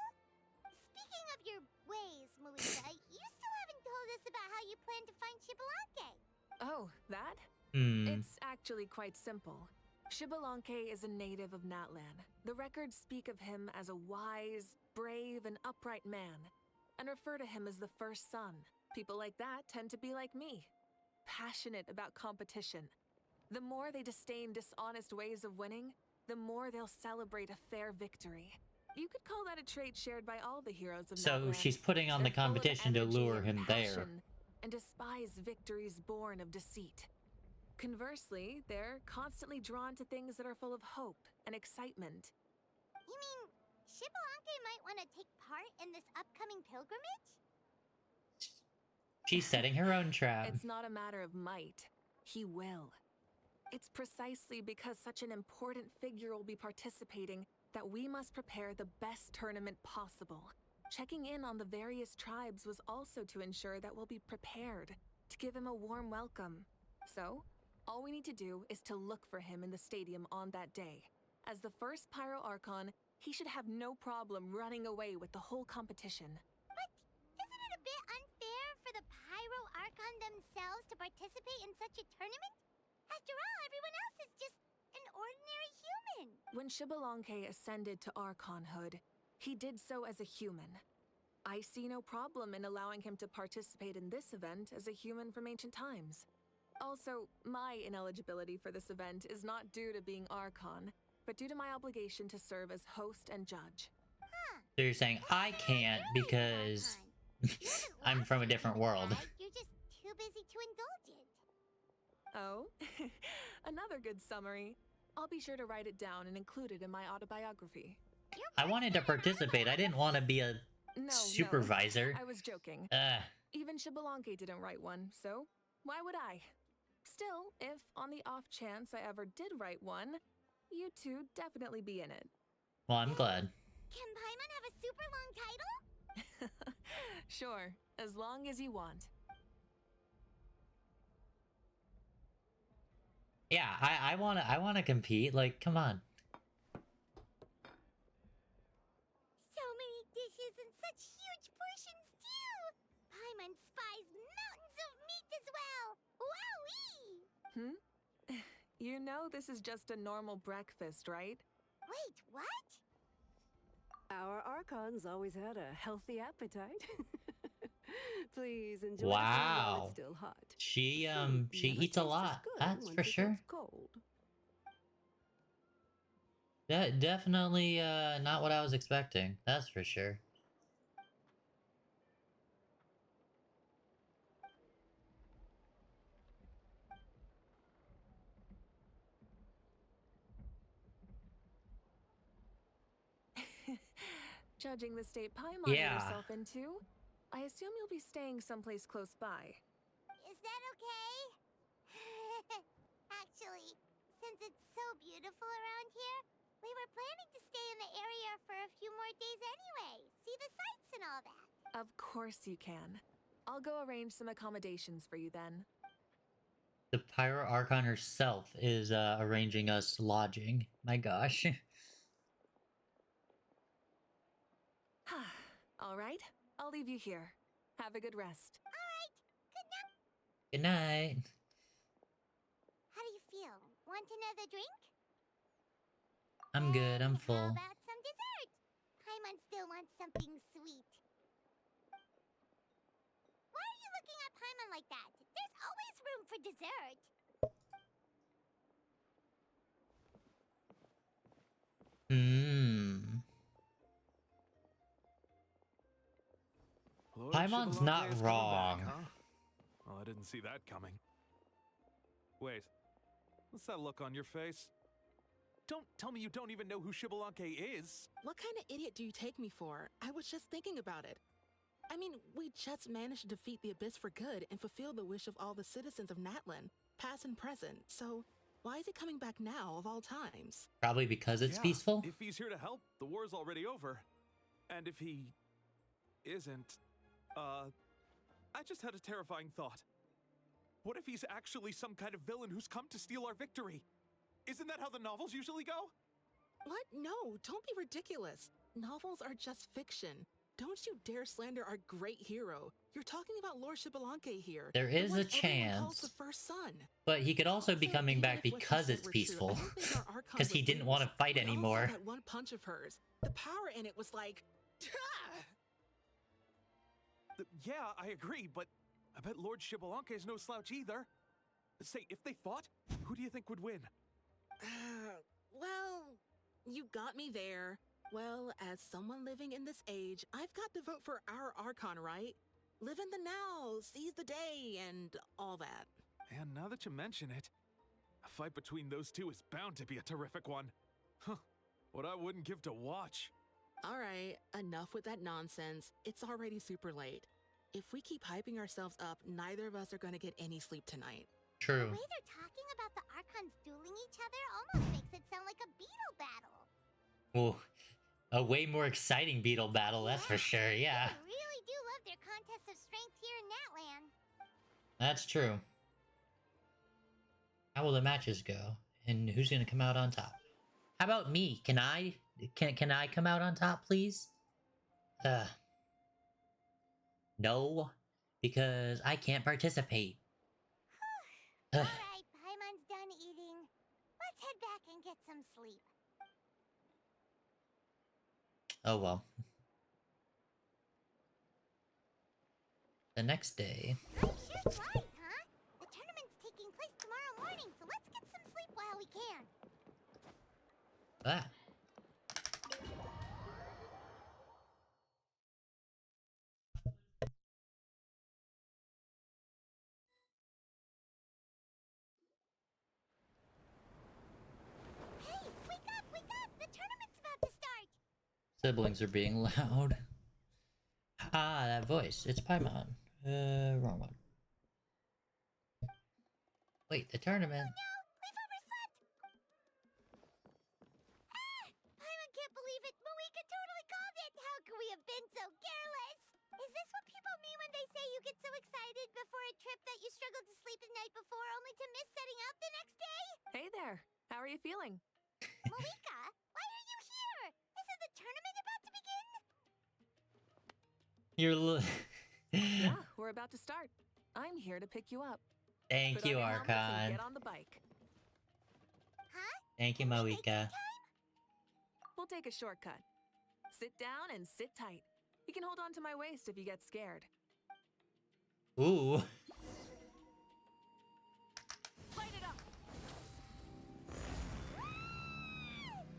Speaking of your ways, Melissa, you still haven't told us about how you plan to find Shibalanke. Oh, that? Hmm. It's actually quite simple. Shibalanke is a native of Natlan. The records speak of him as a wise, brave, and upright man, and refer to him as the first son. People like that tend to be like me, passionate about competition. The more they disdain dishonest ways of winning, the more they'll celebrate a fair victory. You could call that a trait shared by all the heroes of So Natlan. she's putting on the They're full of competition to energy lure and him there. passion, and despise victories born of deceit. Conversely, they're constantly drawn to things that are full of hope and excitement. You mean Shibalanke might want to take part in this upcoming pilgrimage? She's setting her own trap. It's not a matter of might. He will. It's precisely because such an important figure will be participating that we must prepare the best tournament possible. Checking in on the various tribes was also to ensure that we'll be prepared to give him a warm welcome. So, all we need to do is to look for him in the stadium on that day. As the first Pyro Archon, he should have no problem running away with the whole competition. But isn't it a bit unfair for the Pyro Archon themselves to participate in such a tournament? After all, everyone else is just an ordinary human. When Shibalanke ascended to Archonhood, he did so as a human. I see no problem in allowing him to participate in this event as a human from ancient times. Also, my ineligibility for this event is not due to being Archon, but due to my obligation to serve as host and judge. Huh. So you're saying I can't because I'm from a different world. You're just too busy to indulge it. Oh, another good summary. I'll be sure to write it down and include it in my autobiography. I wanted to participate. I didn't want to be a No, supervisor. I was joking. Ugh. Even Shibalanke didn't write one, so why would I? Still, if on the off chance I ever did write one, you two definitely be in it. Well, I'm glad. Can Paimon have a super long title? Sure, as long as you want. Yeah, I wanna compete. Like, come on. So many dishes and such huge portions too! Paimon spies mountains of You know this is just a normal breakfast, right? Wait, what? Our archons always had a healthy appetite. Please enjoy the food while it's Wow. still hot. She Food she never eats a tastes as lot. good That's once for it sure. gets cold. That definitely not what I was expecting. That's for sure. Judging the state Paimon ate Yeah. herself into, I assume you'll be staying someplace close by. Is that okay? Actually, since it's so beautiful around here, we were planning to stay in the area for a few more days anyway. See the sights and all that. Of course you can. I'll go arrange some accommodations for you then. The Pyro Archon herself is arranging us lodging. My gosh. All right, I'll leave you here. Have a good rest. All right. Good night. Good night. How do you feel? Want another drink? I'm good. I'm How full. about some dessert? Paimon still wants something sweet. Why are you looking at Paimon like that? There's always room for dessert. Lord Paimon's Xbalanque not is coming wrong. back, huh? Well, I didn't see that coming. Wait, what's that look on your face? Don't tell me you don't even know who Xbalanque is! What kind of idiot do you take me for? I was just thinking about it. I mean, we just managed to defeat the Abyss for good and fulfill the wish of all the citizens of Natlan, past and present, so why is he coming back now of all times? Probably because it's Yeah, peaceful. If he's here to help, the war's already over. And if he isn't, I just had a terrifying thought. What if he's actually some kind of villain who's come to steal our victory? Isn't that how the novels usually go? What? No, don't be ridiculous. Novels are just fiction. Don't you dare slander our great hero. You're talking about Lord Xbalanque here. There the is one a everyone calls the chance. first son. But he could also be Also, coming even back if what you because said it's were true, I peaceful. don't think our Archon Because he would didn't want to lose. fight We all saw anymore. that one punch of hers. The power in it was like, Yeah, I agree, but I bet Lord Xbalanque is no slouch either. Say, if they fought, who do you think would win? well, you got me there. Well, as someone living in this age, I've got to vote for our Archon, right? Live in the now, seize the day, and all that. And now that you mention it, a fight between those two is bound to be a terrific one. Huh, what I wouldn't give to watch. All right, enough with that nonsense. It's already super late. If we keep hyping ourselves up, neither of us are going to get any sleep tonight. True. The way they're talking about the Archons dueling each other almost makes it sound like a beetle battle. Well, a way more exciting beetle battle, that's for sure, yeah. They really do love their contests of strength here in Natlan. That's true. How will the matches go? And who's gonna come out on top? How about me? Can I come out on top, please? No, because I can't participate. Alright, Paimon's done eating. Let's head back and get some sleep. Oh well. The next day. Time sure flies, huh? The tournament's taking place tomorrow morning, so let's get some sleep while we can. Ah. Hey, wake up, wake up! The tournament's about to start! Siblings are being loud. Ah, that voice. It's Paimon. Wrong one. Wait, the tournament. We've overslept! Ah! Paimon can't believe it! Moeka totally called it! How could we have been so careless? Is this what people mean when they say you get so excited before a trip that you struggle to sleep the night before only to miss setting out the next day? Hey there, how are you feeling? Moeka, why are you here? Isn't the tournament about to begin? You're Yeah, we're about to start. I'm here to pick you up. Thank Put you, on your helmets and Archon. get on the bike. Huh? Thank you, Moika. We'll take a shortcut. Sit down and sit tight. You can hold on to my waist if you get scared. Ooh. Light it up!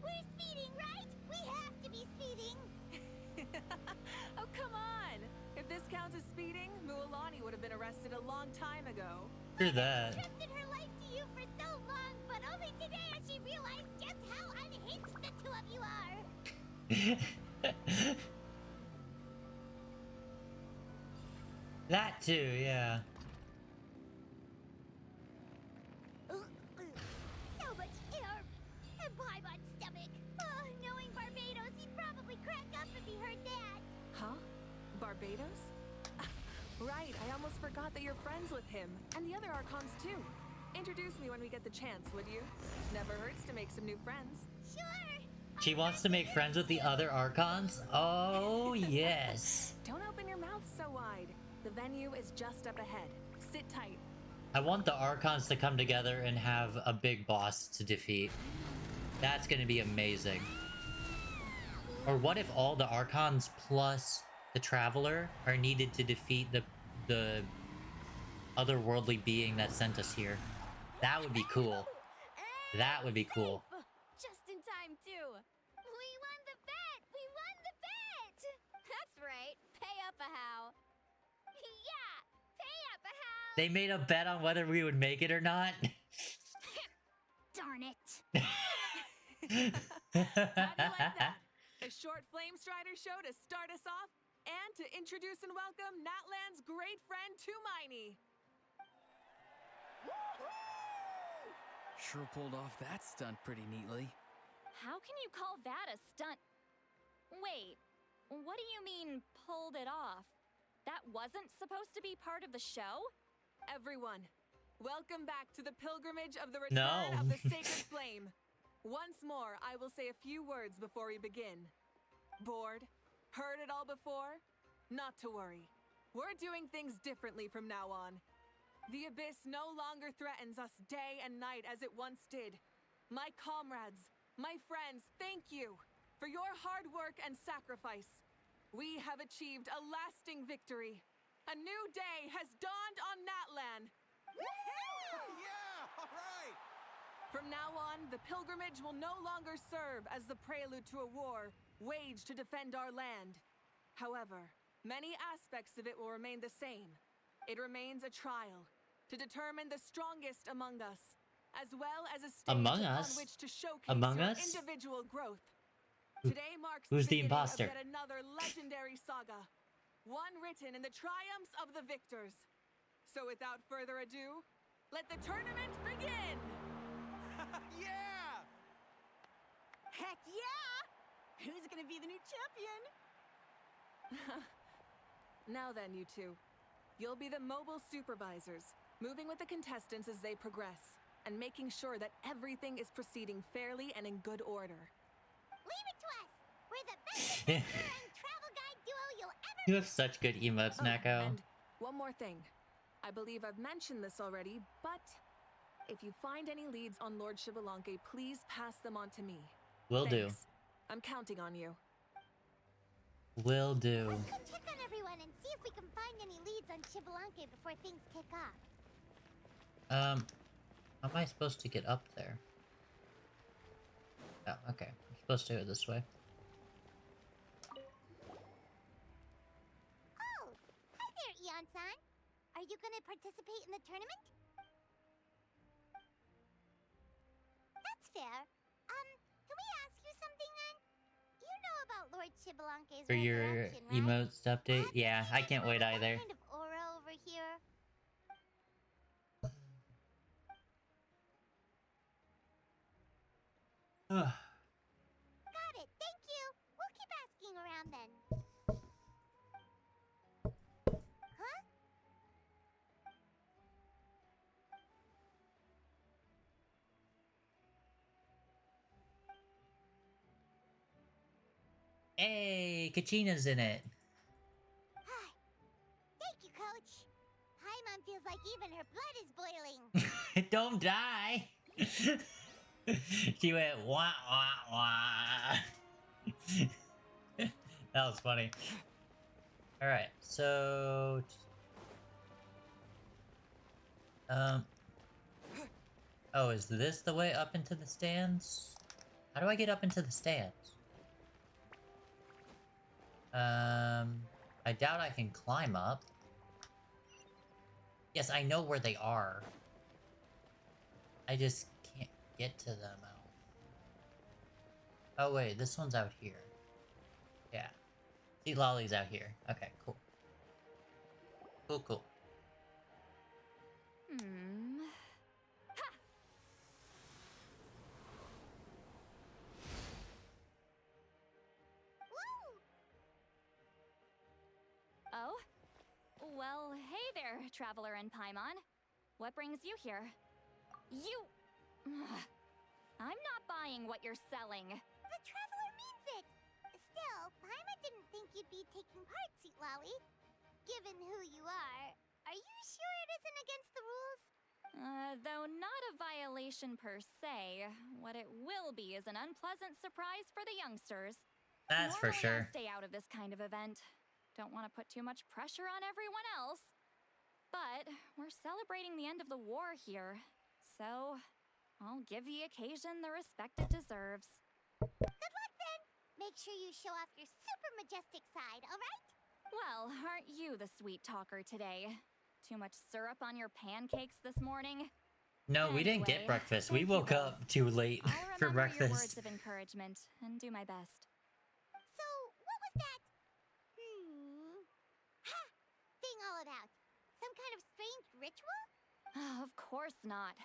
We're speeding, right? We have to be speeding. Oh, come on! If this counts as speeding, Mualani would have been arrested a long time ago. For that. Trusted her life to you for so long, but only today has she realized just how unhinged the two of you are. That too, yeah. So much air and Paimon stomach. Oh, knowing Barbados, he'd probably crack up if he heard that. Huh? Barbados? Right, I almost forgot that you're friends with him. And the other Archons too. Introduce me when we get the chance, would you? Never hurts to make some new friends. Sure. She wants to make friends with the other Archons? Oh, yes. Don't open your mouth so wide. The venue is just up ahead. Sit tight. I want the Archons to come together and have a big boss to defeat. That's gonna be amazing. Or what if all the Archons plus the Traveler are needed to defeat the otherworldly being that sent us here? That would be cool. That would be cool. Just in time, too. We won the bet! We won the bet! That's right. Pay up a how. Yeah! Pay up a how! They made a bet on whether we would make it or not. Darn it. How do you like that? A short Flame Strider show to start us off, and to introduce and welcome Natlan's great friend Tumaini. Sure pulled off that stunt pretty neatly. How can you call that a stunt? Wait, what do you mean, pulled it off? That wasn't supposed to be part of the show? Everyone, welcome back to the pilgrimage of the return of the sacred flame. Once more, I will say a few words before we begin. Bored? Heard it all before? Not to worry. We're doing things differently from now on. The abyss no longer threatens us day and night as it once did. My comrades, my friends, thank you for your hard work and sacrifice. We have achieved a lasting victory. A new day has dawned on Natlan. Yeah, all right! From now on, the pilgrimage will no longer serve as the prelude to a war waged to defend our land. However, many aspects of it will remain the same. It remains a trial to determine the strongest among us, as well as a stage Among upon us? which to showcase Among your us? individual growth. Today marks Who's the beginning imposter? of yet another legendary saga, one written in the triumphs of the victors. So without further ado, let the tournament begin! Yeah! Heck yeah! Who's gonna be the new champion? Now then, you two. You'll be the mobile supervisors, moving with the contestants as they progress, and making sure that everything is proceeding fairly and in good order. Leave it to us. We're the best adventurer and travel guide duo you'll ever You have such good emotes, Neko. And one more thing. I believe I've mentioned this already, but if you find any leads on Lord Shibalanke, please pass them on to me. Will do. Thanks. I'm counting on you. Will do. Let's go check on everyone and see if we can find any leads on Chibalanque before things kick off. How am I supposed to get up there? Oh, okay. I'm supposed to go this way. Oh, hi there, Eon-san. Are you gonna participate in the tournament? That's fair. Can we ask you something then? You know about Lord Chibalanque's For your resurrection, right? emotes update? Yeah, I can't wait either. Kind of aura over here. Got it, thank you. We'll keep asking around then. Huh? Hey, Kachina's in it. Thank you, Coach. Paimon feels like Even her blood is boiling. Don't die. She went wah wah wah. That was funny. All right, so oh, is this the way up into the stands? How do I get up into the stands? I doubt I can climb up. Yes, I know where they are. I just can't get to them. Oh wait, this one's out here. Yeah. See, Lolly's out here. Okay, cool. Cool, cool. Oh? Well, hey there, Traveler and Paimon. What brings you here? You... I'm not buying what you're selling. The Traveler means it! Still, Paimon didn't think you'd be taking part, Sweet Lolly. Given who you are you sure it isn't against the rules? Though not a violation per se, what it will be is an unpleasant surprise for the youngsters. That's for Normally sure. I stay out of this kind of event. Don't want to put too much pressure on everyone else. But we're celebrating the end of the war here, so I'll give the occasion the respect it deserves. Good luck then! Make sure you show off your super majestic side, alright? Well, aren't you the sweet talker today? Too much syrup on your pancakes this morning? No, we didn't get Anyway, breakfast. We thank you woke both. up too late I'll for remember your breakfast. words of encouragement and do my best. So, what was that? Ha! Thing all about? Some kind of strange ritual? Of course not.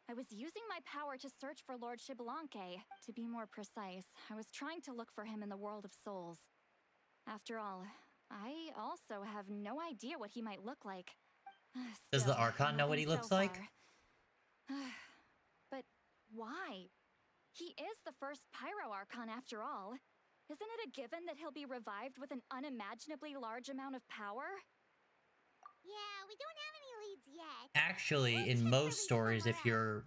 I was using my power to search for Lord Xbalanque. To be more precise, I was trying to look for him in the world of souls. After all, I also have no idea what he might look like. Does the Still, Archon know what he nothing looks so like? far. But why? He is the first Pyro Archon after all. Isn't it a given that he'll be revived with an unimaginably large amount of power? Yeah, we don't have any leads yet. Actually, in most stories, if you're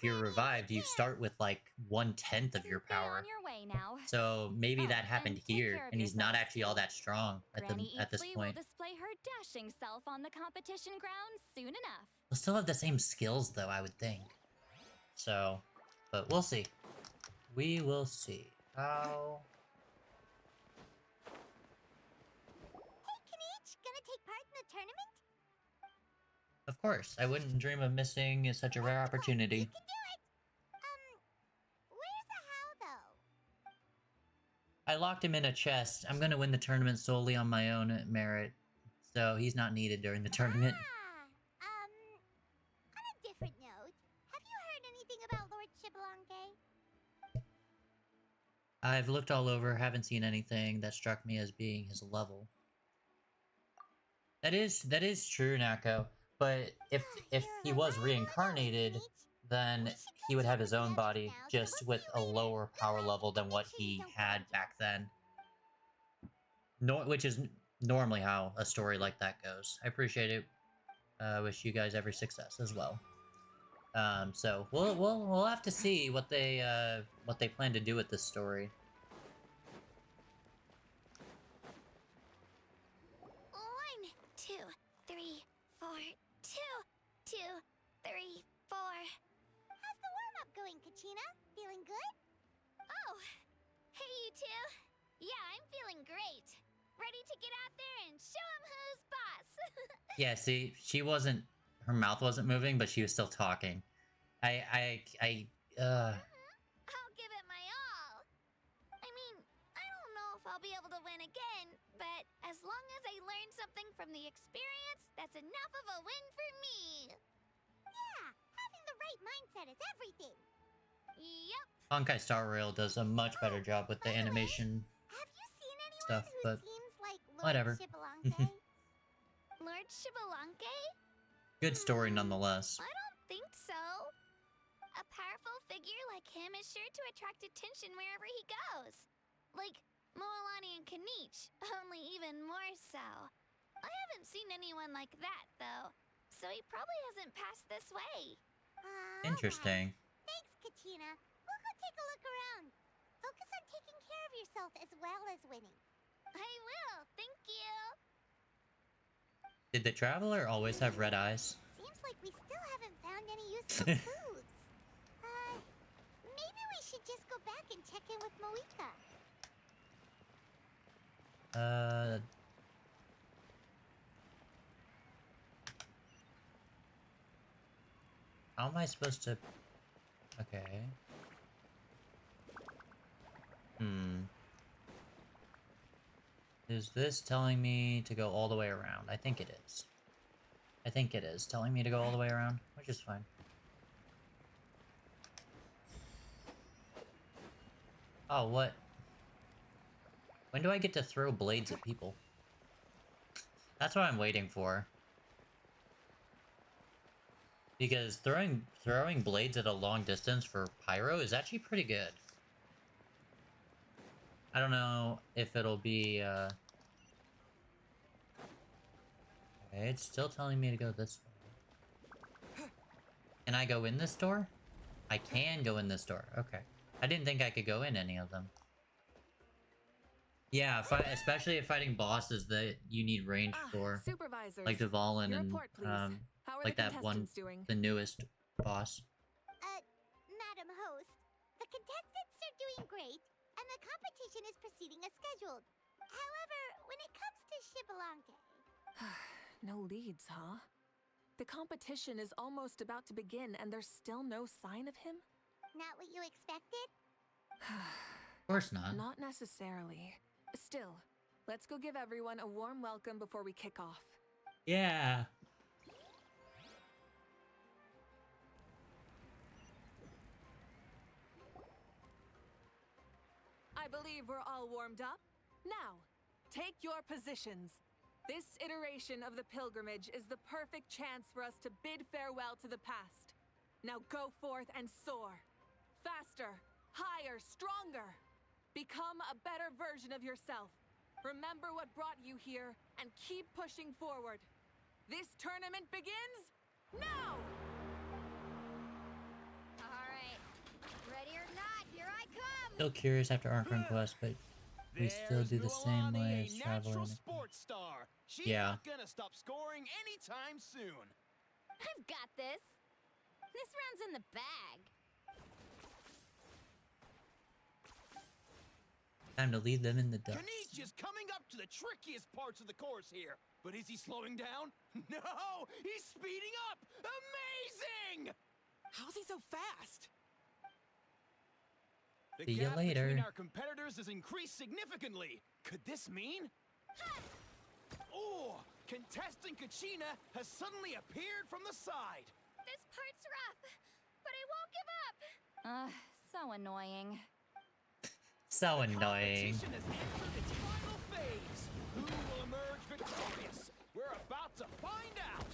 revived, you start with like 1/10 of your power. On your way now. So maybe Oh, that happened and take here, care of and he's not yourselves, actually all too. that strong Granny at this Eatsley point. will display her dashing self on the competition ground soon enough. We'll still have the same skills, though, I would think. So, but we'll see. We will see. How... Hey, Kanich, gonna take part in the tournament? Of course, I wouldn't dream of missing such a rare You opportunity. can do it! Where's the how, though? I locked him in a chest. I'm gonna win the tournament solely on my own merit. So he's not needed during the tournament. On a different note, have you heard anything about Lord Xbalanque? I've looked all over, haven't seen anything that struck me as being his level. That is true, Nako. But if he was reincarnated, then he would have his own body, just with a lower power level than what he had back then. Which is normally how a story like that goes. I appreciate it. Wish you guys every success as well. So we'll have to see what they plan to do with this story. 1, 2, 3, 4, 2, 2, 3, 4. How's the warm-up going, Kachina? Feeling good? Oh, hey you two. Yeah, I'm feeling great. Ready to get out there and show 'em who's boss. Yeah, see, her mouth wasn't moving, but she was still talking. I'll give it my all. I mean, I don't know if I'll be able to win again, but as long as I learn something from the experience, that's enough of a win for me. Yeah, having the right mindset is everything. Yep. Honkai Star Rail does a much better job with the animation Have you seen anyone stuff, who but seems like Lord whatever. Xbalanque? Lord Xbalanque? Good story nonetheless. I don't think so. A powerful figure like him is sure to attract attention wherever he goes. Like Moalani and Kanich, only even more so. I haven't seen anyone like that, though. so he probably hasn't passed this way. Interesting. Thanks, Kachina. We'll go take a look around. Focus on taking care of yourself as well as winning. I will, thank you. Did the traveler always have red eyes? Seems like we still haven't found any useful clues. Maybe we should just go back and check in with Moika. How am I supposed to... Okay. Is this telling me to go all the way around? I think it is. I think it is telling me to go all the way around, which is fine. Oh, what? When do I get to throw blades at people? That's what I'm waiting for. Because throwing blades at a long distance for Pyro is actually pretty good. I don't know if it'll be, Okay, it's still telling me to go this way. Can I go in this door? I can go in this door. Okay. I didn't think I could go in any of them. Yeah, especially if fighting bosses that you need range for. Supervisors, Like Dvalin your and, report, please. How are like the that one, contestants doing? the newest boss. Madam Host, the contestants are doing great, and the competition is proceeding as scheduled. However, when it comes to Shibalonke... No leads, huh? The competition is almost about to begin, and there's still no sign of him? Not what you expected? Of course not. Not necessarily. Still, let's go give everyone a warm welcome before we kick off. Yeah. I believe we're all warmed up. Now, take your positions. This iteration of the pilgrimage is the perfect chance for us to bid farewell to the past. Now go forth and soar. Faster, higher, stronger. Become a better version of yourself. Remember what brought you here and keep pushing forward. This tournament begins now! Alright, ready or not, here I come! Still curious after Archon Quest, but we still do the same way as natural traveling. sports star. She's Yeah. not gonna stop scoring anytime soon. I've got this. This round's in the bag. Time to leave them in the dust. Kanich is coming up to the trickiest parts of the course here. But is he slowing down? No! He's speeding up! Amazing! How's he so fast? The See ya gap later. between our competitors has increased significantly. Could this mean? Oh! Contestant Kachina has suddenly appeared from the side. This part's rough, but I won't give up. So annoying. So annoying. Competition has entered its final phase. Who will emerge victorious? We're about to find out.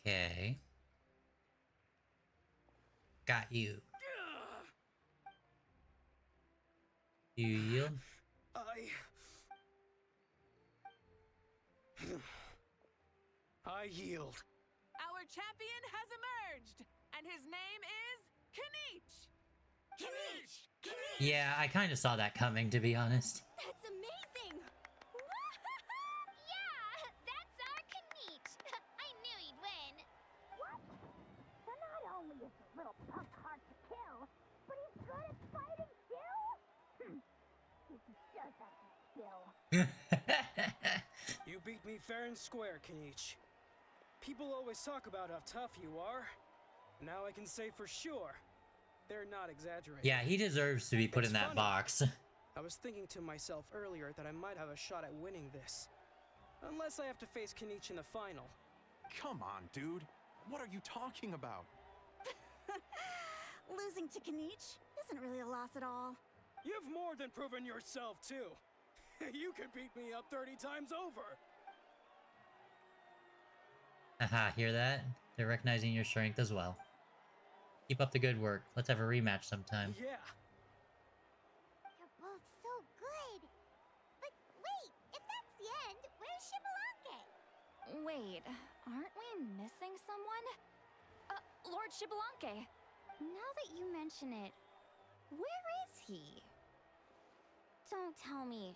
Okay. Got you. You yield? I yield. Our champion has emerged, and his name is Kanich! Kanich! Yeah, I kind of saw that coming, to be honest. That's amazing! Yeah, that's our Kanich. I knew he'd win. What? So not only is the little punk hard to kill, but he's good at fighting too? He does have some skill. You beat me fair and square, Kanich. People always talk about how tough you are. Now I can say for sure, they're not exaggerating. Yeah, he deserves to be put It's in that funny. box. I was thinking to myself earlier that I might have a shot at winning this. Unless I have to face Kanich in the final. Come on, dude. What are you talking about? Losing to Kanich isn't really a loss at all. You've more than proven yourself, too. You could beat me up 30 times over. Haha, hear that? They're recognizing your strength as well. Keep up the good work. Let's have a rematch sometime. Yeah. You're both so good. But wait, if that's the end, where's Shibalake? Wait, aren't we missing someone? Lord Shibalanke. Now that you mention it, where is he? Don't tell me.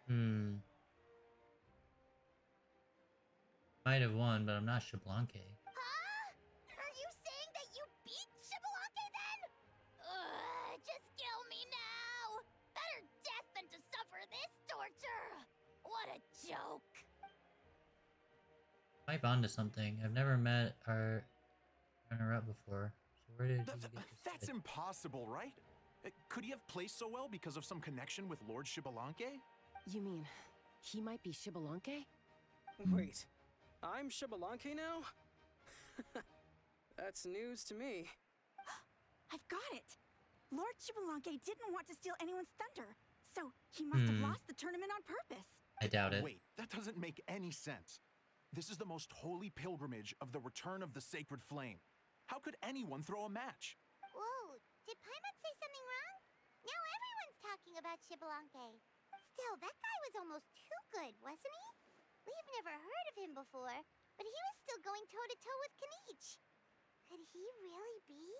Hmm. Might have won, but I'm not Shablanque. Huh? Are you saying that you beat Shibalake then? Just kill me now! Better death than to suffer this torture! What a joke! Might bond to something. I've never met our runner-up before. So where did he get this? That's impossible, right? Could he have placed so well because of some connection with Lord Shibalanke? You mean, he might be Shibalanke? Wait, I'm Shibalanke now? That's news to me. I've got it! Lord Shibalanke didn't want to steal anyone's thunder, so he must have lost the tournament on purpose. I doubt it. Wait, that doesn't make any sense. This is the most holy pilgrimage of the return of the sacred flame. How could anyone throw a match? Whoa, did Paimon say something wrong? Now everyone's talking about Shibalanke. Still, that guy was almost too good, wasn't he? We've never heard of him before, but he was still going toe-to-toe with Kanich. Could he really be?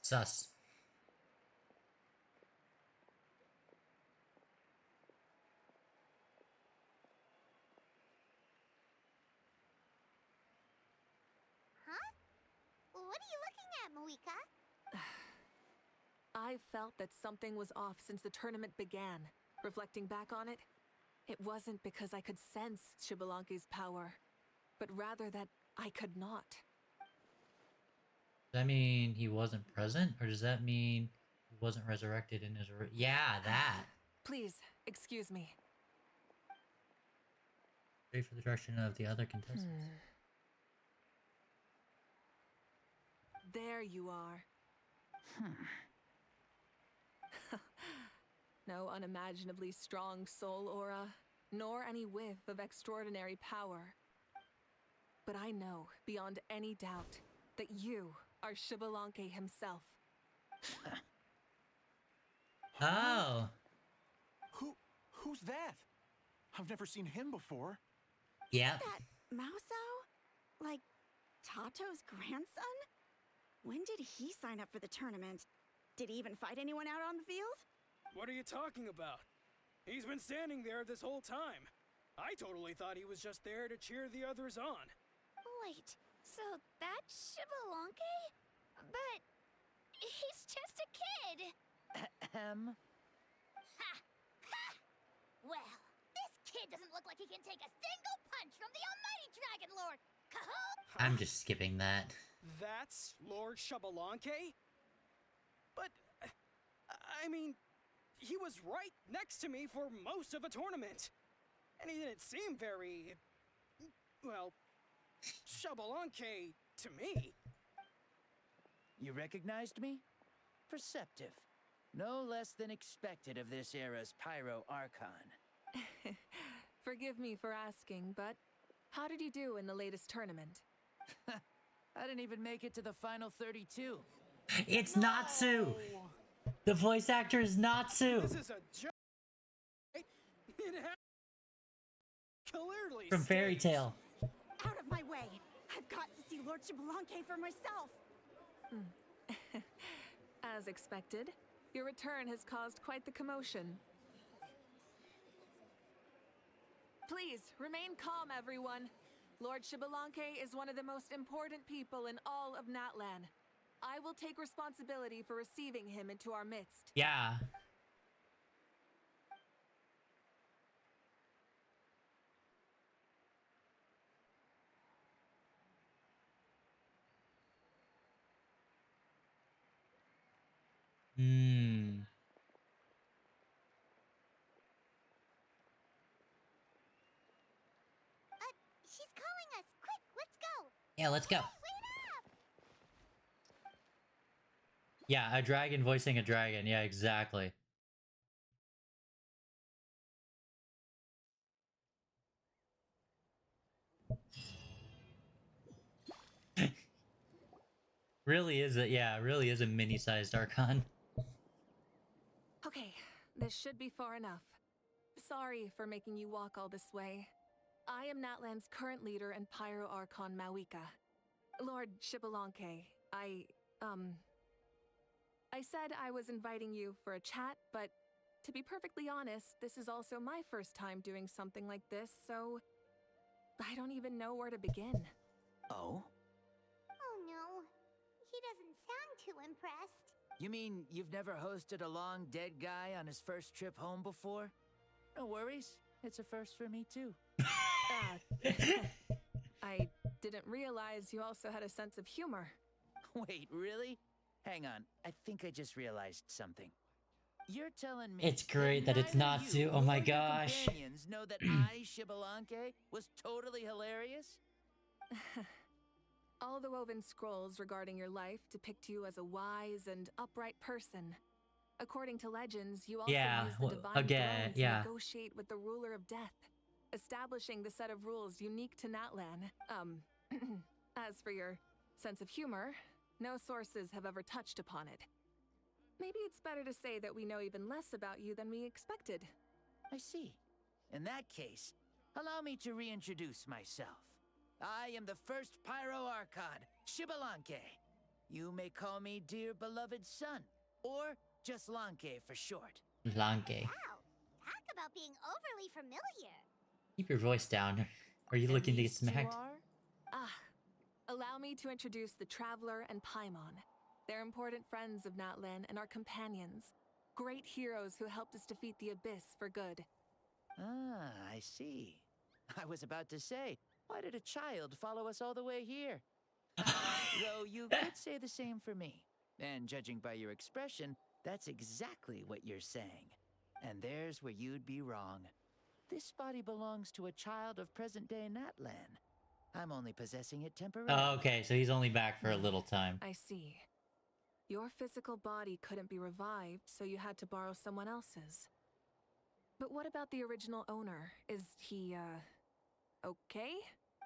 Sus. Huh? What are you looking at, Moika? I felt that something was off since the tournament began. Reflecting back on it, it wasn't because I could sense Shibalanke's power, but rather that I could not. Does that mean he wasn't present? Or does that mean he wasn't resurrected in his... Yeah, that! Please, excuse me. Wait for the direction of the other contestants. There you are. No unimaginably strong soul aura, nor any whiff of extraordinary power. But I know, beyond any doubt, that you are Shibalanke himself. Oh! Who's that? I've never seen him before. Yeah. That Mausao? Like, Tato's grandson? When did he sign up for the tournament? Did he even fight anyone out on the field? What are you talking about? He's been standing there this whole time. I totally thought he was just there to cheer the others on. Wait, so that's Shibalanke? But he's just a kid. Ha! Ha! Well, this kid doesn't look like he can take a single punch from the almighty Dragon Lord. Cahoot! I'm just skipping that. That's Lord Shibalanke? But, I mean, he was right next to me for most of the tournament. And he didn't seem very, well, Shibalanke to me. You recognized me? Perceptive. No less than expected of this era's Pyro archon. Forgive me for asking, but how did you do in the latest tournament? I didn't even make it to the final 32. It's Natsu! The voice actor is Natsu! This is a joke. Clearly From Fairy Tail. Out of my way! I've got to see Lord Shibalanke for myself! As expected, your return has caused quite the commotion. Please, remain calm, everyone. Lord Shibalanke is one of the most important people in all of Natlan. I will take responsibility for receiving him into our midst. Yeah. She's calling us. Quick, let's go. Yeah, let's go. Hey, wait up! Yeah, a dragon voicing a dragon. Yeah, exactly. Really is a really is a mini-sized archon. Okay, this should be far enough. Sorry for making you walk all this way. I am Natlan's current leader and Pyro Archon Mawika. Lord Shibalanke, I said I was inviting you for a chat, but to be perfectly honest, this is also my first time doing something like this, so I don't even know where to begin. Oh? Oh no, he doesn't sound too impressed. You mean you've never hosted a long dead guy on his first trip home before? No worries. It's a first for me, too. I didn't realize you also had a sense of humor. Wait, really? Hang on. I think I just realized something. You're telling me It's great that it's neither Natsu. you Oh my nor your gosh. companions know that I, Shibalanke, was totally hilarious? All the woven scrolls regarding your life depict you as a wise and upright person. According to legends, you also use the divine throne to negotiate with the ruler of death, establishing the set of rules unique to Natlan. As for your sense of humor, no sources have ever touched upon it. Maybe it's better to say that we know even less about you than we expected. I see. In that case, allow me to reintroduce myself. I am the first Pyro Archon, Shibalanke. You may call me dear beloved son, or just Lanke for short. Lanke. Wow, talk about being overly familiar. Keep your voice down. Are you looking to get smacked? Allow me to introduce the Traveler and Paimon. They're important friends of Natlan and our companions. Great heroes who helped us defeat the Abyss for good. Ah, I see. I was about to say, why did a child follow us all the way here? Though you could say the same for me. And judging by your expression, that's exactly what you're saying. And there's where you'd be wrong. This body belongs to a child of present-day Natlan. I'm only possessing it temporarily. Oh, okay, so he's only back for a little time. I see. Your physical body couldn't be revived, so you had to borrow someone else's. But what about the original owner? Is he, okay?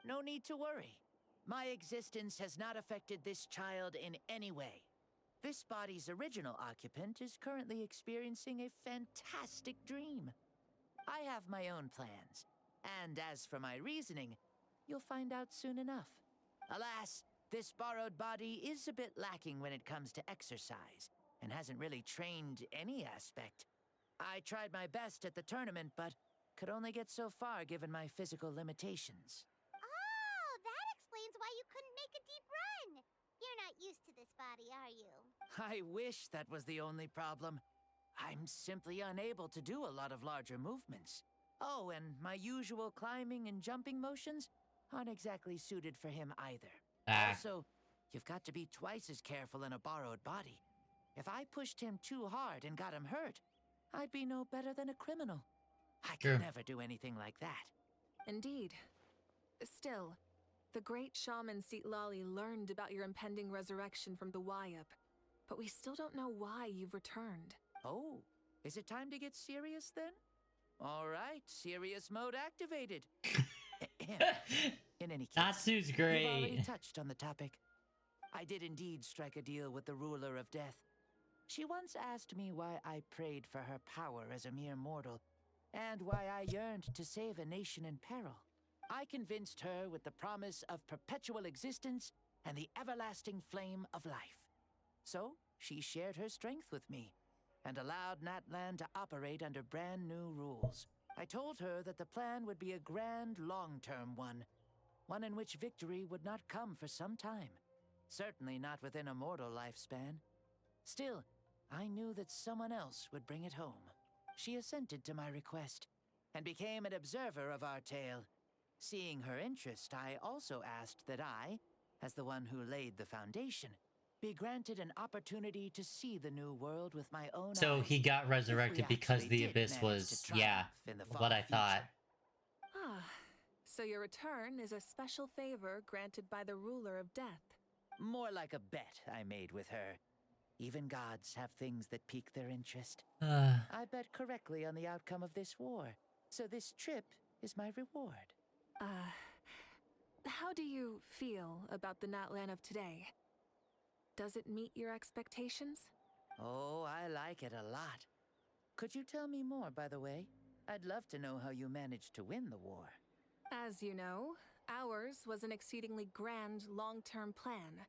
No need to worry. My existence has not affected this child in any way. This body's original occupant is currently experiencing a fantastic dream. I have my own plans, and as for my reasoning, you'll find out soon enough. Alas, this borrowed body is a bit lacking when it comes to exercise, and hasn't really trained any aspect. I tried my best at the tournament, but could only get so far given my physical limitations. Oh, that explains why you couldn't make a deep run. You're not used to this body, are you? I wish that was the only problem. I'm simply unable to do a lot of larger movements. Oh, and my usual climbing and jumping motions aren't exactly suited for him either. Also, you've got to be twice as careful in a borrowed body. If I pushed him too hard and got him hurt, I'd be no better than a criminal. I could never do anything like that. Indeed. Still, the great shaman Lali learned about your impending resurrection from the Wayup, but we still don't know why you've returned. Oh, is it time to get serious then? All right, serious mode activated. In any case, Natsu's great. You've already touched on the topic. I did indeed strike a deal with the ruler of death. She once asked me why I prayed for her power as a mere mortal, and why I yearned to save a nation in peril. I convinced her with the promise of perpetual existence and the everlasting flame of life. So, she shared her strength with me, and allowed Natlan to operate under brand new rules. I told her that the plan would be a grand, long-term one in which victory would not come for some time. Certainly not within a mortal lifespan. Still, I knew that someone else would bring it home. She assented to my request, and became an observer of our tale. Seeing her interest, I also asked that I, as the one who laid the foundation, be granted an opportunity to see the new world with my own eyes. So he got resurrected because the Abyss was, what I thought. So your return is a special favor granted by the ruler of death. More like a bet I made with her. Even gods have things that pique their interest. Uh. I bet correctly on the outcome of this war, so this trip is my reward. How do you feel about the Natlan of today? Does it meet your expectations? Oh, I like it a lot. Could you tell me more, by the way? I'd love to know how you managed to win the war. As you know, ours was an exceedingly grand long-term plan.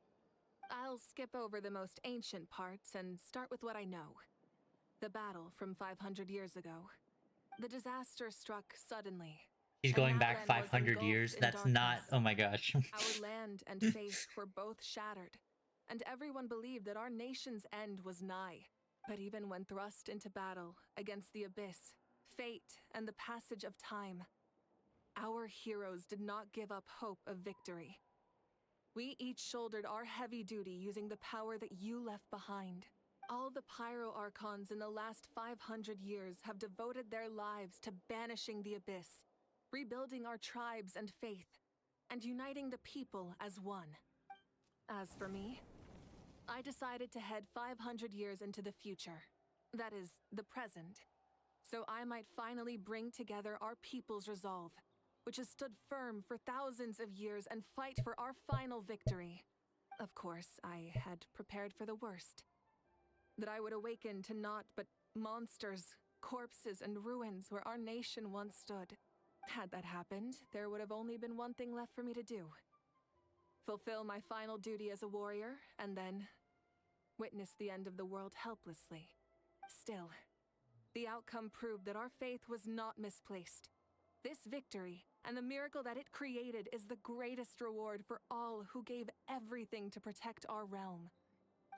I'll skip over the most ancient parts and start with what I know. The battle from 500 years ago. The disaster struck suddenly. He's and going back Natlan was 500 years. engulfed in That's not. darkness. Oh my gosh. Our land and faith were both shattered, and everyone believed that our nation's end was nigh. But even when thrust into battle against the abyss, fate, and the passage of time, our heroes did not give up hope of victory. We each shouldered our heavy duty using the power that you left behind. All the Pyro archons in the last 500 years have devoted their lives to banishing the abyss, rebuilding our tribes and faith, and uniting the people as one. As for me, I decided to head 500 years into the future, that is, the present, so I might finally bring together our people's resolve, which has stood firm for thousands of years, and fight for our final victory. Of course, I had prepared for the worst. That I would awaken to naught but monsters, corpses, and ruins where our nation once stood. Had that happened, there would have only been one thing left for me to do. Fulfill my final duty as a warrior, and then witness the end of the world helplessly. Still, the outcome proved that our faith was not misplaced. This victory, and the miracle that it created, is the greatest reward for all who gave everything to protect our realm.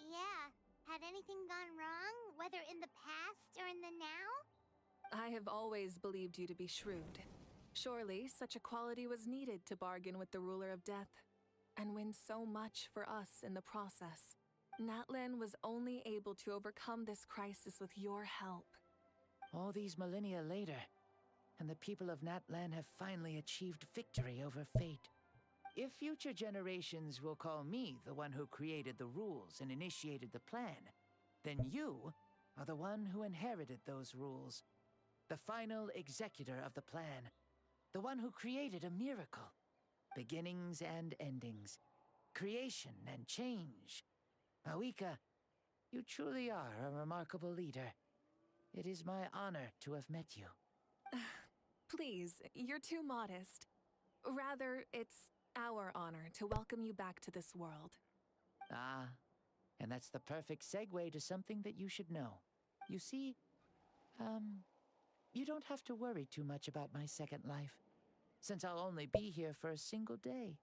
Yeah. Had anything gone wrong, whether in the past or in the now? I have always believed you to be shrewd. Surely, such a quality was needed to bargain with the ruler of death, and win so much for us in the process. Natlan was only able to overcome this crisis with your help. All these millennia later, and the people of Natlan have finally achieved victory over fate. If future generations will call me the one who created the rules and initiated the plan, then you are the one who inherited those rules. The final executor of the plan. The one who created a miracle. Beginnings and endings. Creation and change. Awika, you truly are a remarkable leader. It is my honor to have met you. Please, you're too modest. Rather, it's our honor to welcome you back to this world. Ah, and that's the perfect segue to something that you should know. You see, you don't have to worry too much about my second life, since I'll only be here for a single day.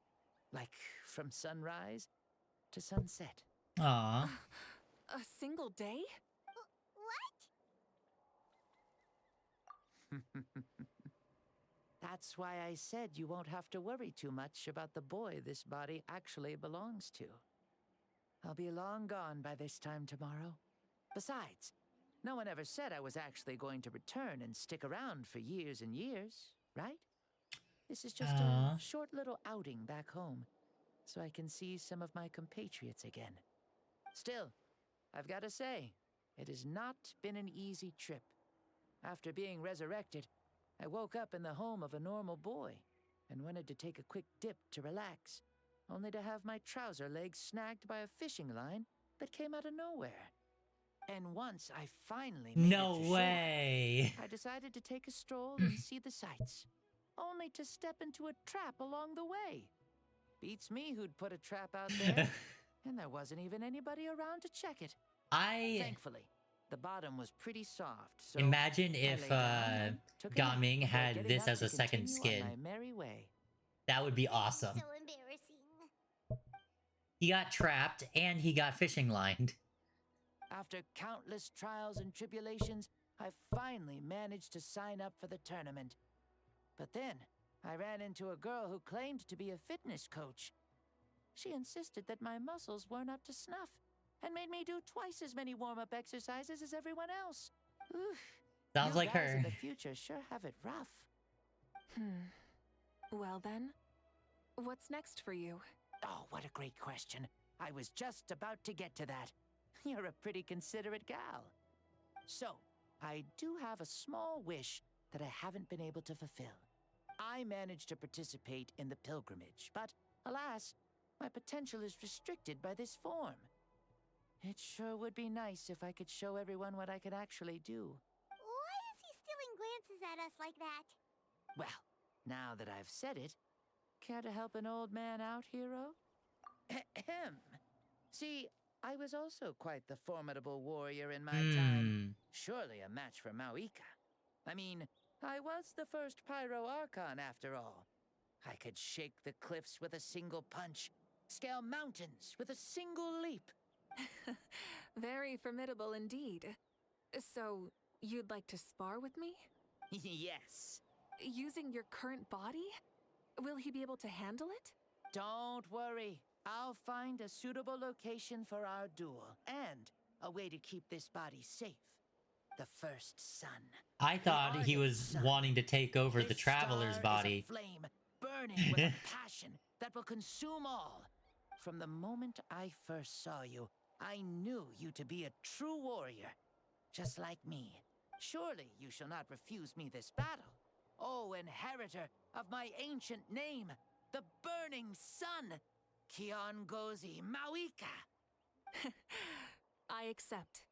Like, from sunrise to sunset. Aww. A single day? What? That's why I said you won't have to worry too much about the boy this body actually belongs to. I'll be long gone by this time tomorrow. Besides, no one ever said I was actually going to return and stick around for years and years, right? This is just a short little outing back home, so I can see some of my compatriots again. Still, I've got to say, it has not been an easy trip. After being resurrected, I woke up in the home of a normal boy and wanted to take a quick dip to relax, only to have my trouser legs snagged by a fishing line that came out of nowhere. And once I finally made No it to way. shore, I decided to take a stroll and see the sights, only to step into a trap along the way. Beats me who'd put a trap out there, and there wasn't even anybody around to check it. Thankfully, the bottom was pretty soft, so imagine I if lay down and took a nap Gaming before had getting this up as to a second continue skin. on my merry way. That would be This is awesome. so embarrassing. He got trapped and he got fishing lined. After countless trials and tribulations, I finally managed to sign up for the tournament. But then, I ran into a girl who claimed to be a fitness coach. She insisted that my muscles weren't up to snuff, and made me do twice as many warm-up exercises as everyone else. Oof. Sounds You like guys her. in the future sure have it rough. Well then, what's next for you? Oh, what a great question. I was just about to get to that. You're a pretty considerate gal. So, I do have a small wish that I haven't been able to fulfill. I managed to participate in the pilgrimage, but alas, my potential is restricted by this form. It sure would be nice if I could show everyone what I could actually do. Why is he stealing glances at us like that? Well, now that I've said it, care to help an old man out, hero? Ahem. See, I was also quite the formidable warrior in my time. Surely a match for Mauika. I mean, I was the first Pyro archon after all. I could shake the cliffs with a single punch, scale mountains with a single leap. Very formidable indeed. So, you'd like to spar with me? Yes. Using your current body? Will he be able to handle it? Don't worry. I'll find a suitable location for our duel, and a way to keep this body safe. The first sun. I thought he was sun. wanting to take over the This traveler's star body. Is a flame burning with a passion that will consume all. From the moment I first saw you, I knew you to be a true warrior, just like me. Surely you shall not refuse me this battle. O inheritor of my ancient name, the burning sun, Kiongozi Mauika. I accept.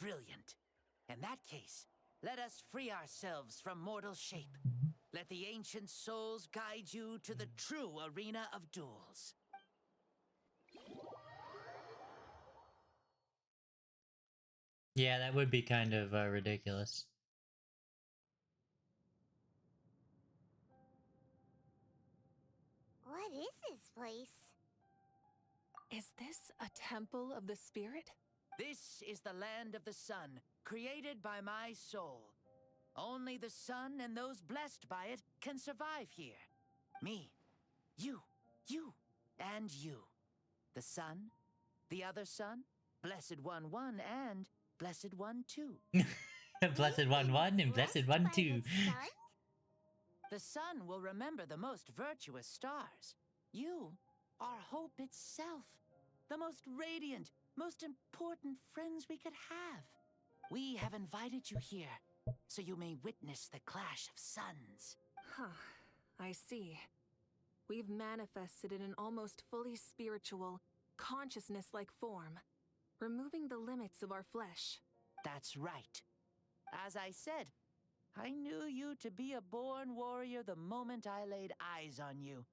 Brilliant. In that case, let us free ourselves from mortal shape. Let the ancient souls guide you to the true arena of duels. Yeah, that would be kind of ridiculous. What is this place? Is this a temple of the spirit? This is the land of the sun, created by my soul. Only the sun and those blessed by it can survive here. Me, you, and you. The sun, the other sun, Blessed One 1, and Blessed One 2. Blessed One 1 and Blessed One 2. The sun will remember the most virtuous stars. You are hope itself. The most radiant, most important friends we could have. We have invited you here, so you may witness the clash of suns. Huh, I see. We've manifested in an almost fully spiritual, consciousness-like form, removing the limits of our flesh. That's right. As I said, I knew you to be a born warrior the moment I laid eyes on you.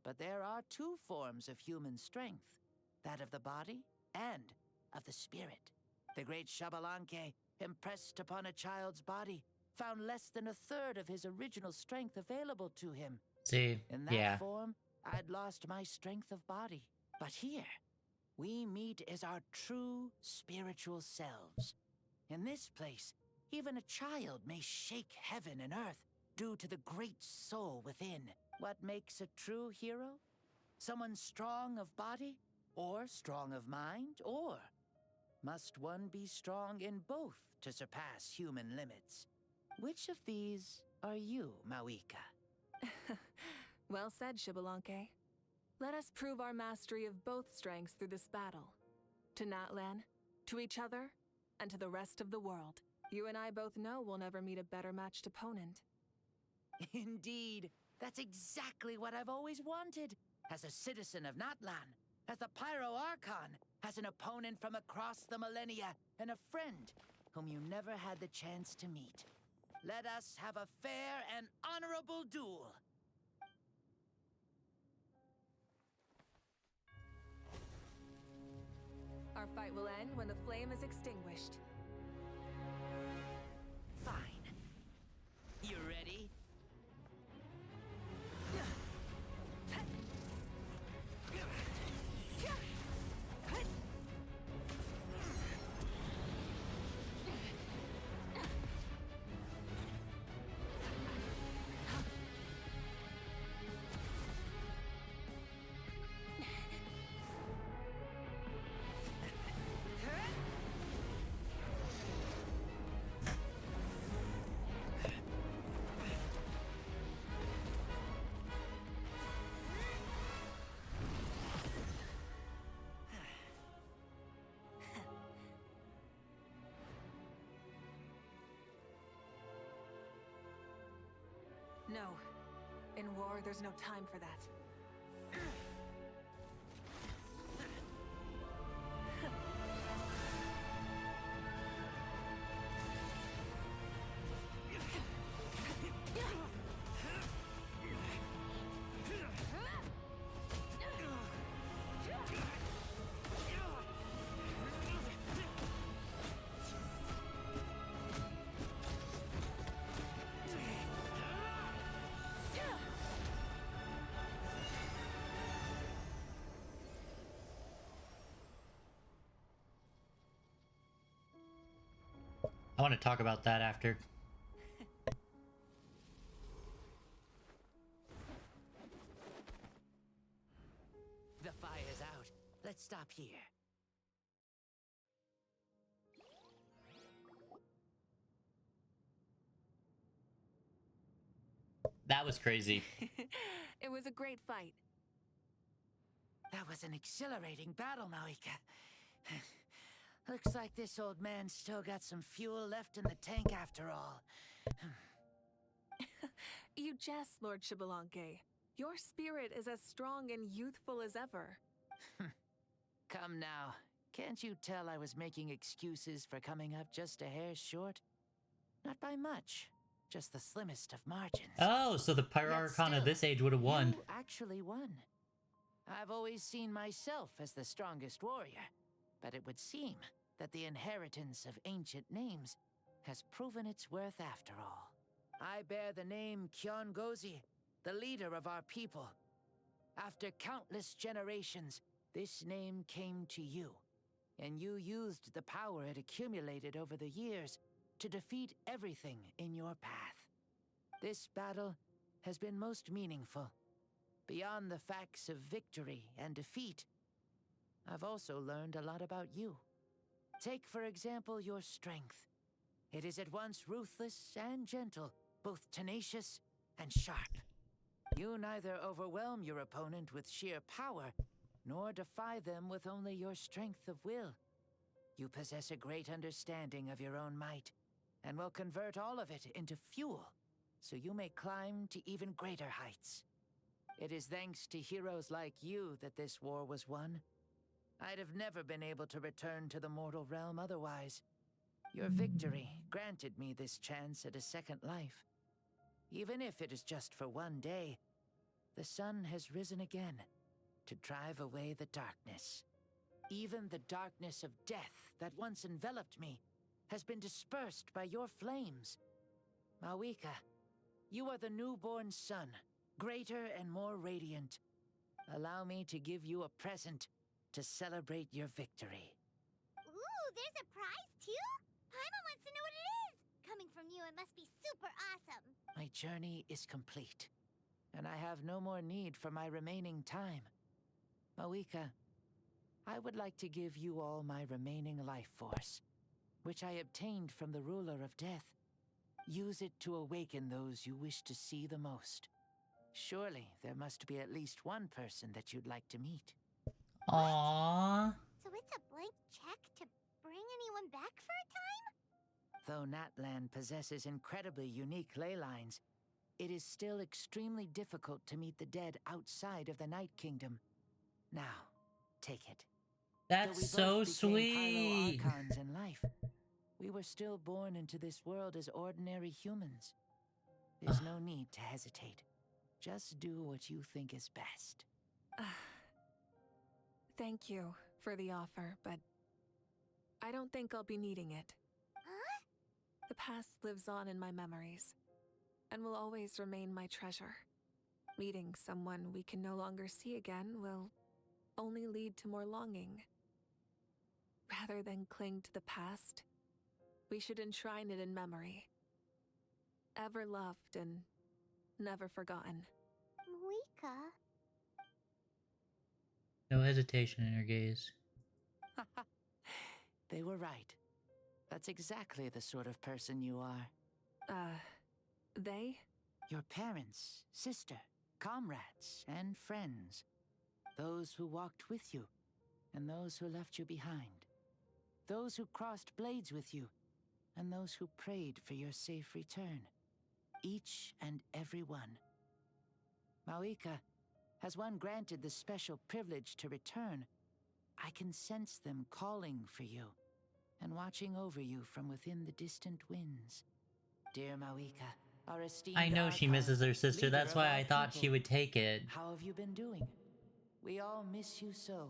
But there are two forms of human strength, that of the body and of the spirit. The great Xbalanque, impressed upon a child's body, found less than a third of his original strength available to him. See, In that yeah. form, I'd lost my strength of body. But here, we meet as our true spiritual selves. In this place, even a child may shake heaven and earth due to the great soul within. What makes a true hero? Someone strong of body, or strong of mind, or must one be strong in both to surpass human limits? Which of these are you, Mauika? Well said, Xbalanque. Let us prove our mastery of both strengths through this battle. To Natlan, to each other, and to the rest of the world. You and I both know we'll never meet a better matched opponent. Indeed. That's exactly what I've always wanted. As a citizen of Natlan, as the Pyro Archon, as an opponent from across the millennia, and a friend whom you never had the chance to meet. Let us have a fair and honorable duel. Our fight will end when the flame is extinguished. Fine. You ready? No. In war, there's no time for that. want to talk about that after. The fire's out. Let's stop here. That was crazy. It was a great fight. That was an exhilarating battle, Malika. Looks like this old man's still got some fuel left in the tank after all. You jest, Lord Shibalanke. Your spirit is as strong and youthful as ever. Come now. Can't you tell I was making excuses for coming up just a hair short? Not by much. Just the slimmest of margins. Oh, so the Pyro Archon of this age would have won. You actually won. I've always seen myself as the strongest warrior, but it would seem that the inheritance of ancient names has proven its worth after all. I bear the name Kiongozi, the leader of our people. After countless generations, this name came to you, and you used the power it accumulated over the years to defeat everything in your path. This battle has been most meaningful. Beyond the facts of victory and defeat, I've also learned a lot about you. Take, for example, your strength. It is at once ruthless and gentle, both tenacious and sharp. You neither overwhelm your opponent with sheer power, nor defy them with only your strength of will. You possess a great understanding of your own might, and will convert all of it into fuel, so you may climb to even greater heights. It is thanks to heroes like you that this war was won. I'd have never been able to return to the mortal realm otherwise. Your victory granted me this chance at a second life. Even if it is just for one day, the sun has risen again to drive away the darkness. Even the darkness of death that once enveloped me has been dispersed by your flames. Mawika, you are the newborn sun, greater and more radiant. Allow me to give you a present to celebrate your victory. Ooh, there's a prize too? Paimon wants to know what it is! Coming from you, it must be super awesome! My journey is complete, and I have no more need for my remaining time. Mawika, I would like to give you all my remaining life force, which I obtained from the ruler of death. Use it to awaken those you wish to see the most. Surely there must be at least one person that you'd like to meet. Aww. So it's a blank check to bring anyone back for a time? Though Natlan possesses incredibly unique ley lines, it is still extremely difficult to meet the dead outside of the Night Kingdom. Now, take it. That's so sweet. Pyro archons in life, we were still born into this world as ordinary humans. There's no need to hesitate. Just do what you think is best. Thank you for the offer, but I don't think I'll be needing it. Huh? The past lives on in my memories, and will always remain my treasure. Meeting someone we can no longer see again will only lead to more longing. Rather than cling to the past, we should enshrine it in memory. Ever loved and never forgotten. Moika? No hesitation in her gaze. They were right. That's exactly the sort of person you are. They? Your parents, sister, comrades, and friends. Those who walked with you, and those who left you behind. Those who crossed blades with you, and those who prayed for your safe return. Each and every one. Mawika, has one granted the special privilege to return, I can sense them calling for you, and watching over you from within the distant winds. Dear Mawika, our esteemed I know she Archon, misses her sister, leader that's of why our I thought she people, would take it. how have you been doing? We all miss you so.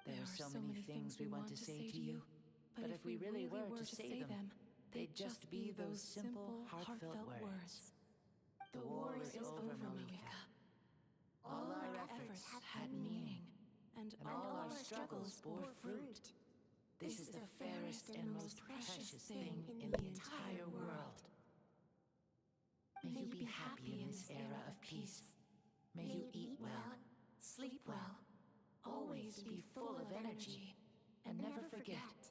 There are so many things we want to say to you, but if we really were to say them, they'd just be those simple, heartfelt words. The war is over, Mawika. All our efforts had meaning, and all our struggles bore fruit. This is the fairest and most precious thing in the entire world. May you be happy in this era of peace. May you eat well, sleep well, always be full of energy, and never forget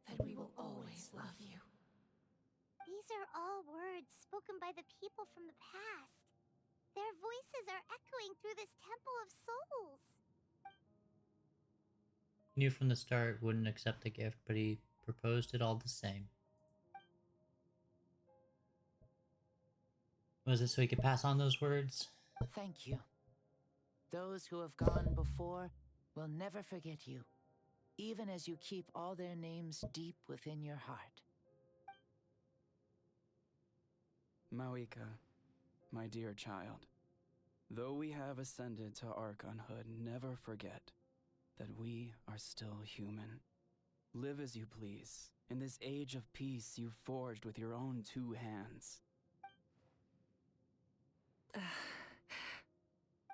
that we will always love you. These are all words spoken by the people from the past. Their voices are echoing through this Temple of Souls. He knew from the start wouldn't accept the gift, but he proposed it all the same. Was it so he could pass on those words? Thank you. Those who have gone before will never forget you, even as you keep all their names deep within your heart. Mawika, my dear child, though we have ascended to archonhood, never forget that we are still human. Live as you please, in this age of peace you forged with your own 2 hands.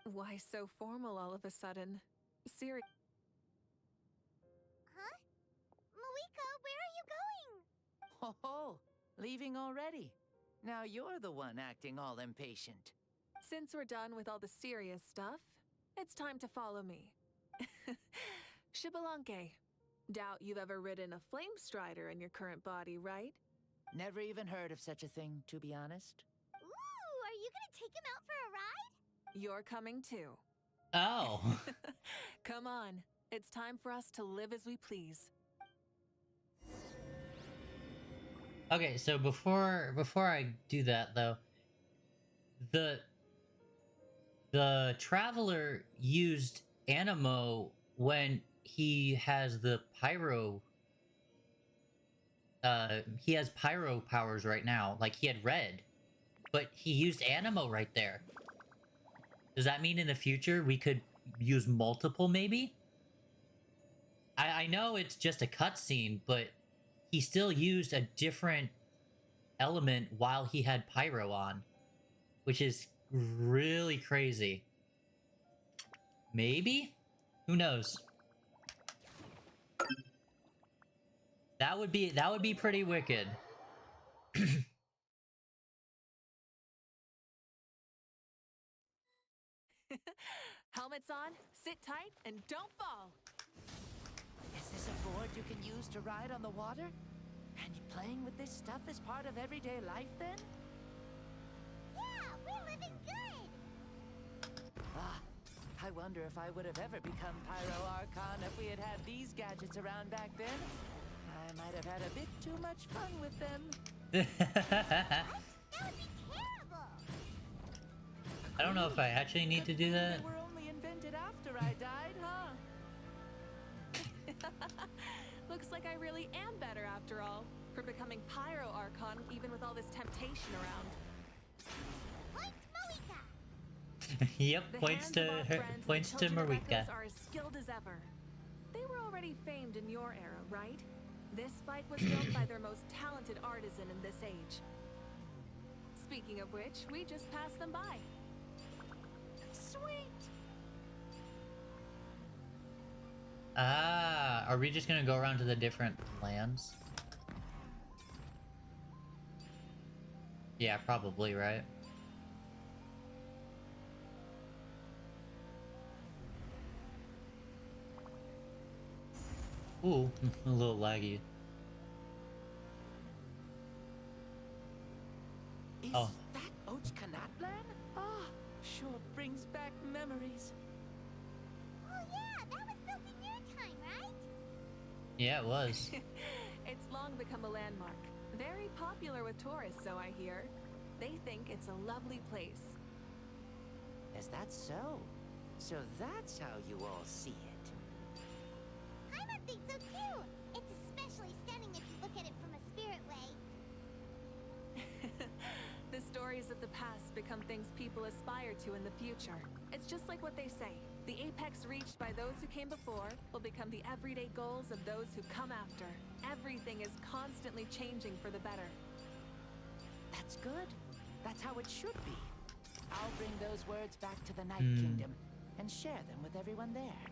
Why so formal all of a sudden? Siri. Huh? Mawika, where are you going? Ho ho! Leaving already? Now you're the one acting all impatient. Since we're done with all the serious stuff, it's time to follow me. Shibalanke. Doubt you've ever ridden a flame strider in your current body, right? Never even heard of such a thing, to be honest. Ooh, are you gonna take him out for a ride? You're coming too. Oh. Come on. It's time for us to live as we please. Okay, so before I do that though, the traveler used Animo when he has the Pyro. He has Pyro powers right now. Like he had red, but he used Animo right there. Does that mean in the future we could use multiple? Maybe. I know it's just a cutscene, but he still used a different element while he had Pyro on, which is really crazy. Maybe? Who knows? That would be pretty wicked. Helmets on, sit tight, and don't fall. Is this a board you can use to ride on the water? And playing with this stuff is part of everyday life then? Yeah, we're living good! Ah, I wonder if I would have ever become Pyro Archon if we had had these gadgets around back then. I might have had a bit too much fun with them. That would be terrible! I don't know if I actually need to do that. They were only invented after I died, huh? Looks like I really am better after all, for becoming Pyro Archon even with all this temptation around. Point Mawika! Yep, The points hands of to our her, friends the points to children of Marika. Echoes are as skilled as ever. They were already famed in your era, right? This spike was built by their most talented artisan in this age. Speaking of which, we just passed them by. Sweet! Ah, are we just gonna go around to the different lands? Yeah, probably, right? Ooh, a little laggy. Is Oh. that Ochkanatlan? Ah, sure brings back memories. Oh yeah, that was built in your time, right? Yeah, it was. It's long become a landmark. Very popular with tourists, so I hear. They think it's a lovely place. Is that so? So that's how you all see it. I think so too! It's especially stunning if you look at it from a spirit way. The stories of the past become things people aspire to in the future. It's just like what they say. The apex reached by those who came before will become the everyday goals of those who come after. Everything is constantly changing for the better. That's good. That's how it should be. I'll bring those words back to the Night Kingdom and share them with everyone there.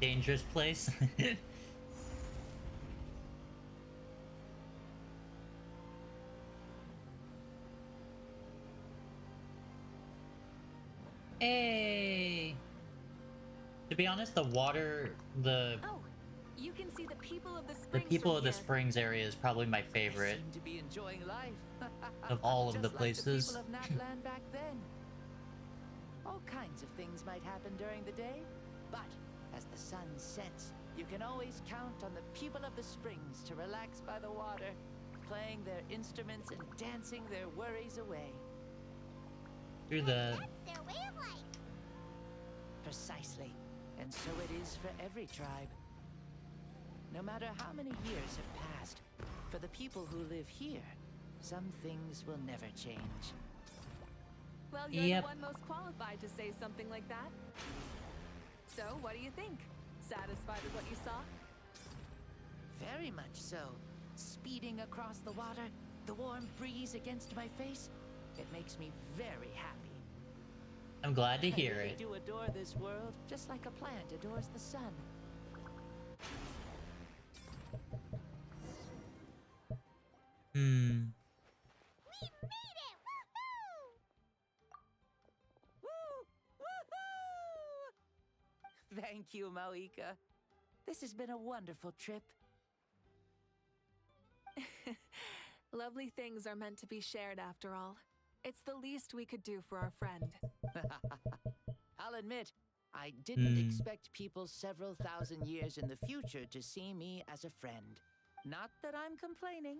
dangerous place. Hey. To be honest, the water, Oh, you can see the people of the the springs people from of the here. springs area is probably my favorite Seem to be enjoying life. of all of the Just like the places. people of Natland back then. All kinds of things might happen during the day, but as the sun sets, you can always count on the people of the springs to relax by the water, playing their instruments and dancing their worries away. Through the That's their way of life. Precisely. And so it is for every tribe. No matter how many years have passed, for the people who live here, some things will never change. Well, you're Yep. the one most qualified to say something like that. So, what do you think? Satisfied with what you saw? Very much so. Speeding across the water, the warm breeze against my face, it makes me very happy. I'm glad to hear I really it. do adore this world, just like a plant adores the sun. Hmm. We made it! Woohoo! Woo! Woohoo! Thank you, Mauika. This has been a wonderful trip. Lovely things are meant to be shared after all. It's the least we could do for our friend. I'll admit, I didn't Hmm. expect people several thousand years in the future to see me as a friend. Not that I'm complaining.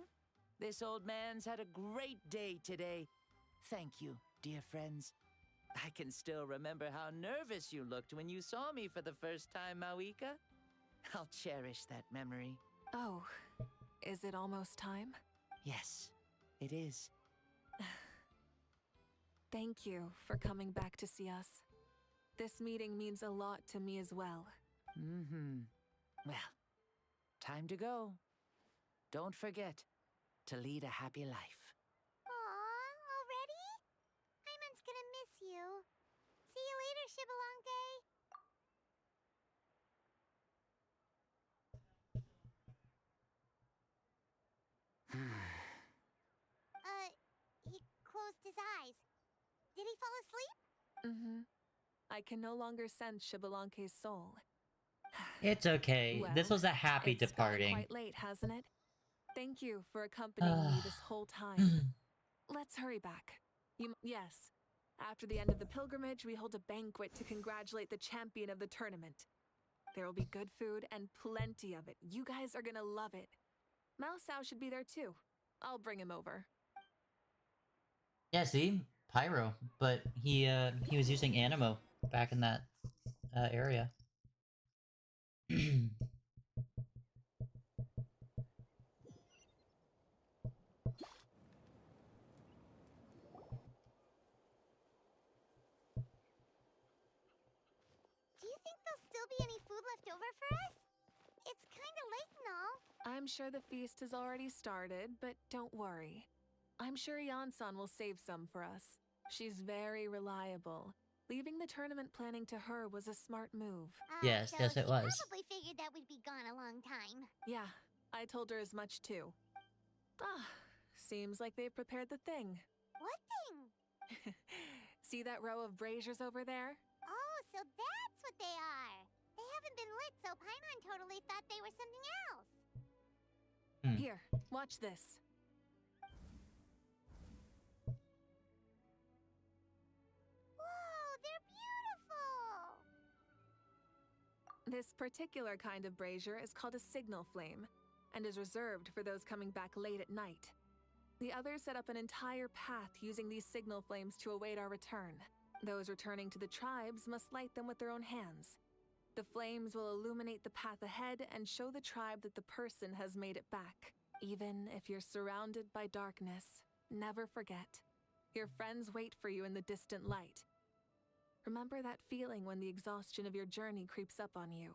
This old man's had a great day today. Thank you, dear friends. I can still remember how nervous you looked when you saw me for the first time, Mauika. I'll cherish that memory. Oh, is it almost time? Yes, it is. Thank you for coming back to see us. This meeting means a lot to me as well. Mm-hmm. Well, time to go. Don't forget to lead a happy life. Aw, already? Hyman's gonna miss you. See you later, Shibalonke. He closed his eyes. Did he fall asleep? Mm-hmm. I can no longer sense Shibalonke's soul. It's okay. This Well, was a happy it's gotten departing. quite late, hasn't it? Thank you for accompanying me this whole time. Let's hurry back. Yes. After the end of the pilgrimage, we hold a banquet to congratulate the champion of the tournament. There will be good food and plenty of it. You guys are gonna love it. Maosao should be there too. I'll bring him over. Yeah, see? Pyro. But he was using Animo back in that area. Do you think there'll still be any food left over for us? It's kinda late and all. I'm sure the feast has already started, but don't worry. I'm sure Yansan will save some for us. She's very reliable. Leaving the tournament planning to her was a smart move. Yes, So yes, it she was. probably figured that we'd be gone a long time. Yeah, I told her as much too. Ah, seems like they've prepared the thing. What thing? See that row of braziers over there? Oh, so that's what they are. They haven't been lit, so Paimon totally thought they were something else. Here, watch this. Whoa, they're beautiful! This particular kind of brazier is called a signal flame, and is reserved for those coming back late at night. The others set up an entire path using these signal flames to await our return. Those returning to the tribes must light them with their own hands. The flames will illuminate the path ahead and show the tribe that the person has made it back. Even if you're surrounded by darkness, never forget. Your friends wait for you in the distant light. Remember that feeling when the exhaustion of your journey creeps up on you.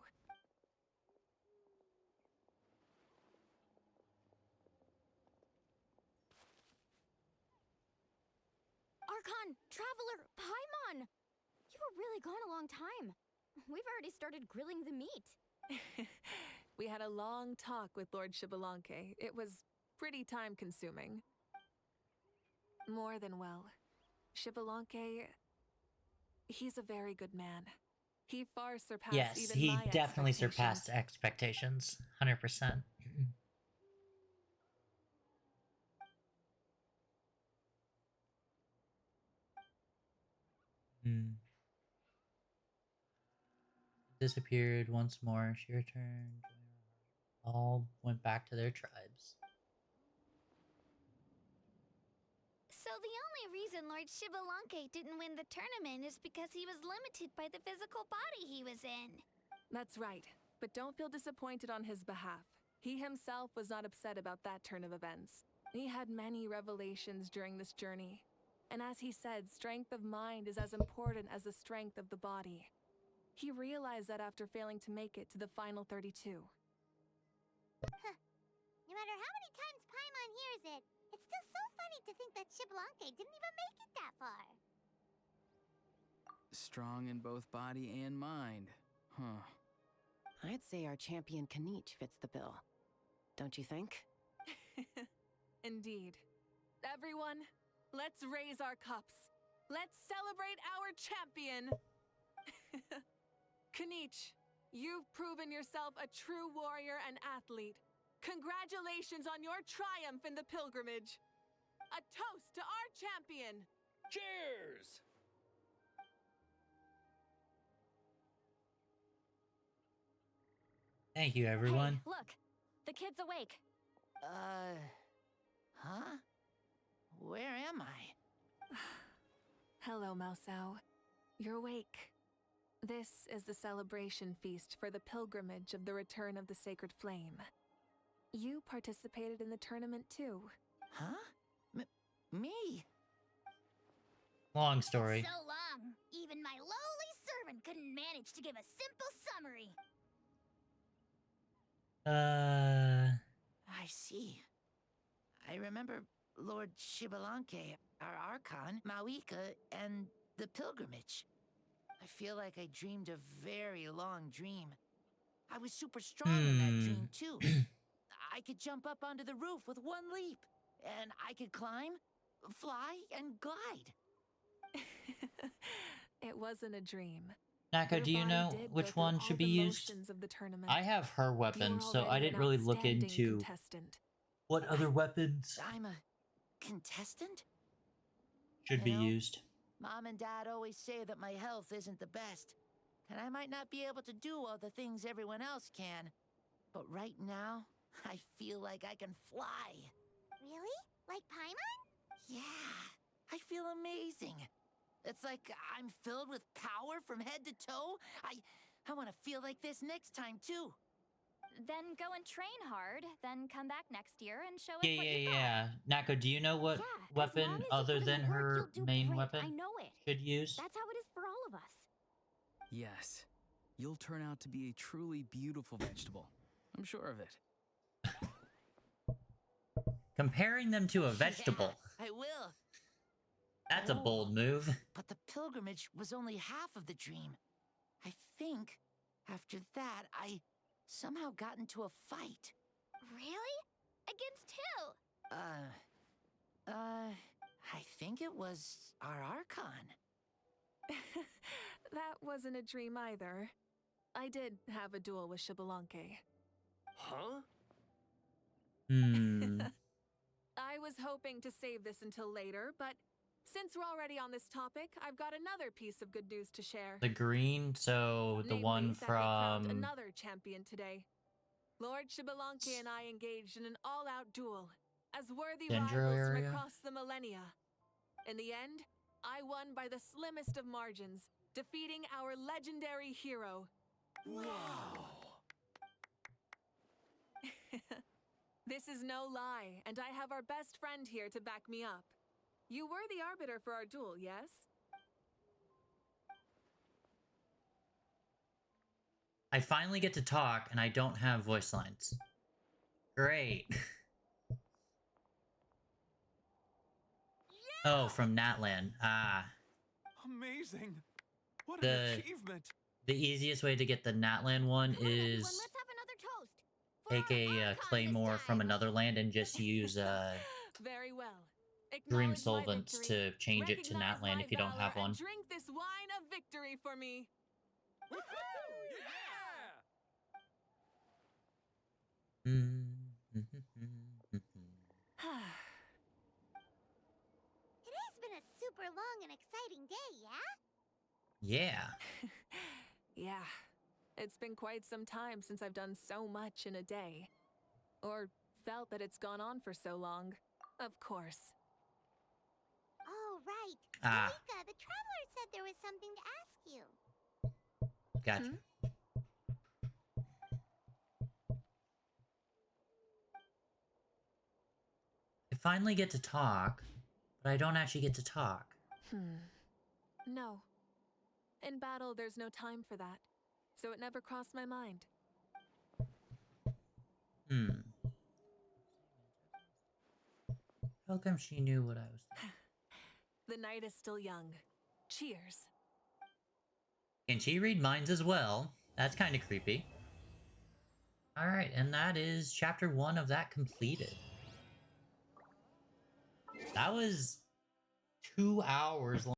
Archon! Traveler! Paimon! You were really gone a long time. We've already started grilling the meat. We had a long talk with Lord Shibalanke. It was pretty time-consuming. More than well. Shibalanke, he's a very good man. He far surpassed Yes, even he my definitely expectations. surpassed expectations. 100%. Hmm. Disappeared once more. She returned. All went back to their tribes. So the only reason Lord Shibalanke didn't win the tournament is because he was limited by the physical body he was in. That's right, but don't feel disappointed on his behalf. He himself was not upset about that turn of events. He had many revelations during this journey. And as he said, strength of mind is as important as the strength of the body. He realized that after failing to make it to the final 32. No matter how many times Paimon hears it, it's still so funny to think that Shibalanke didn't even make it that far. Strong in both body and mind. Huh. I'd say our champion Kanich fits the bill. Don't you think? Indeed. Everyone, let's raise our cups. Let's celebrate our champion! Kanich, you've proven yourself a true warrior and athlete. Congratulations on your triumph in the pilgrimage. A toast to our champion! Cheers! Thank you, everyone. Hey, look! The kid's awake. Huh? Where am I? Hello, Mausau. You're awake. This is the celebration feast for the pilgrimage of the return of the sacred flame. You participated in the tournament too. Huh? Me? Long story. So long, even my lowly servant couldn't manage to give a simple summary. I see. I remember Lord Shibalanke, our archon, Mawika, and the pilgrimage. I feel like I dreamed a very long dream. I was super strong in that dream, too. I could jump up onto the roof with one leap. And I could climb, fly, and glide. It wasn't a dream. Nako, Your do you body know did which go through one all should be the used? motions of the tournament. I have her You weapon, were so I already didn't an really look outstanding into contestant. what other weapons I'm a contestant? should be used. Mom and Dad always say that my health isn't the best, and I might not be able to do all the things everyone else can. But right now, I feel like I can fly. Really? Like Paimon? Yeah, I feel amazing. It's like I'm filled with power from head to toe. I want to feel like this next time, too. Then go and train hard, then come back next year and show us Yeah, what yeah, you've yeah. Nako, do you know what Yeah, as weapon long as you other put in than the work, her you'll do main great. weapon I know it. should use? That's how it is for all of us. Yes. You'll turn out to be a truly beautiful vegetable. I'm sure of it. Comparing them to a vegetable. Yeah, I will. That's a bold move. But the pilgrimage was only half of the dream. I think after that, I somehow got into a fight. Really? Against who? I think it was our archon. That wasn't a dream either. I did have a duel with Shibalanke. Huh? I was hoping to save this until later, but since we're already on this topic, I've got another piece of good news to share. The green, so the Namely, one that we crowned from another champion today. Lord Shibalanke and I engaged in an all-out duel as worthy Dendro rivals from area? across the millennia. In the end, I won by the slimmest of margins, defeating our legendary hero. Wow. This is no lie, and I have our best friend here to back me up. You were the arbiter for our duel, yes? I finally get to talk and I don't have voice lines. Great. Oh, from Natlan. Ah. Amazing. What The an achievement. The easiest way to get the Natlan one Come on, everyone, is let's have another toast. take a claymore from another land and just use Very well. Dream Acknowledge my Solvents victory. to change it to Recognize Natlan my if you don't have valor, one. and drink this wine of victory for me. It has been a super long and exciting day, yeah? Yeah. Yeah. It's been quite some time since I've done so much in a day. Or felt that it's gone on for so long. Of course. Oh, right. Ah. Malika, the traveler said there was something to ask you. Gotcha. I finally get to talk, but I don't actually get to talk. No. In battle, there's no time for that. So it never crossed my mind. How come she knew what I was thinking? The night is still young. Cheers. Can she read minds as well? That's kind of creepy. Alright, and that is chapter 1 of that completed. That was 2 hours long.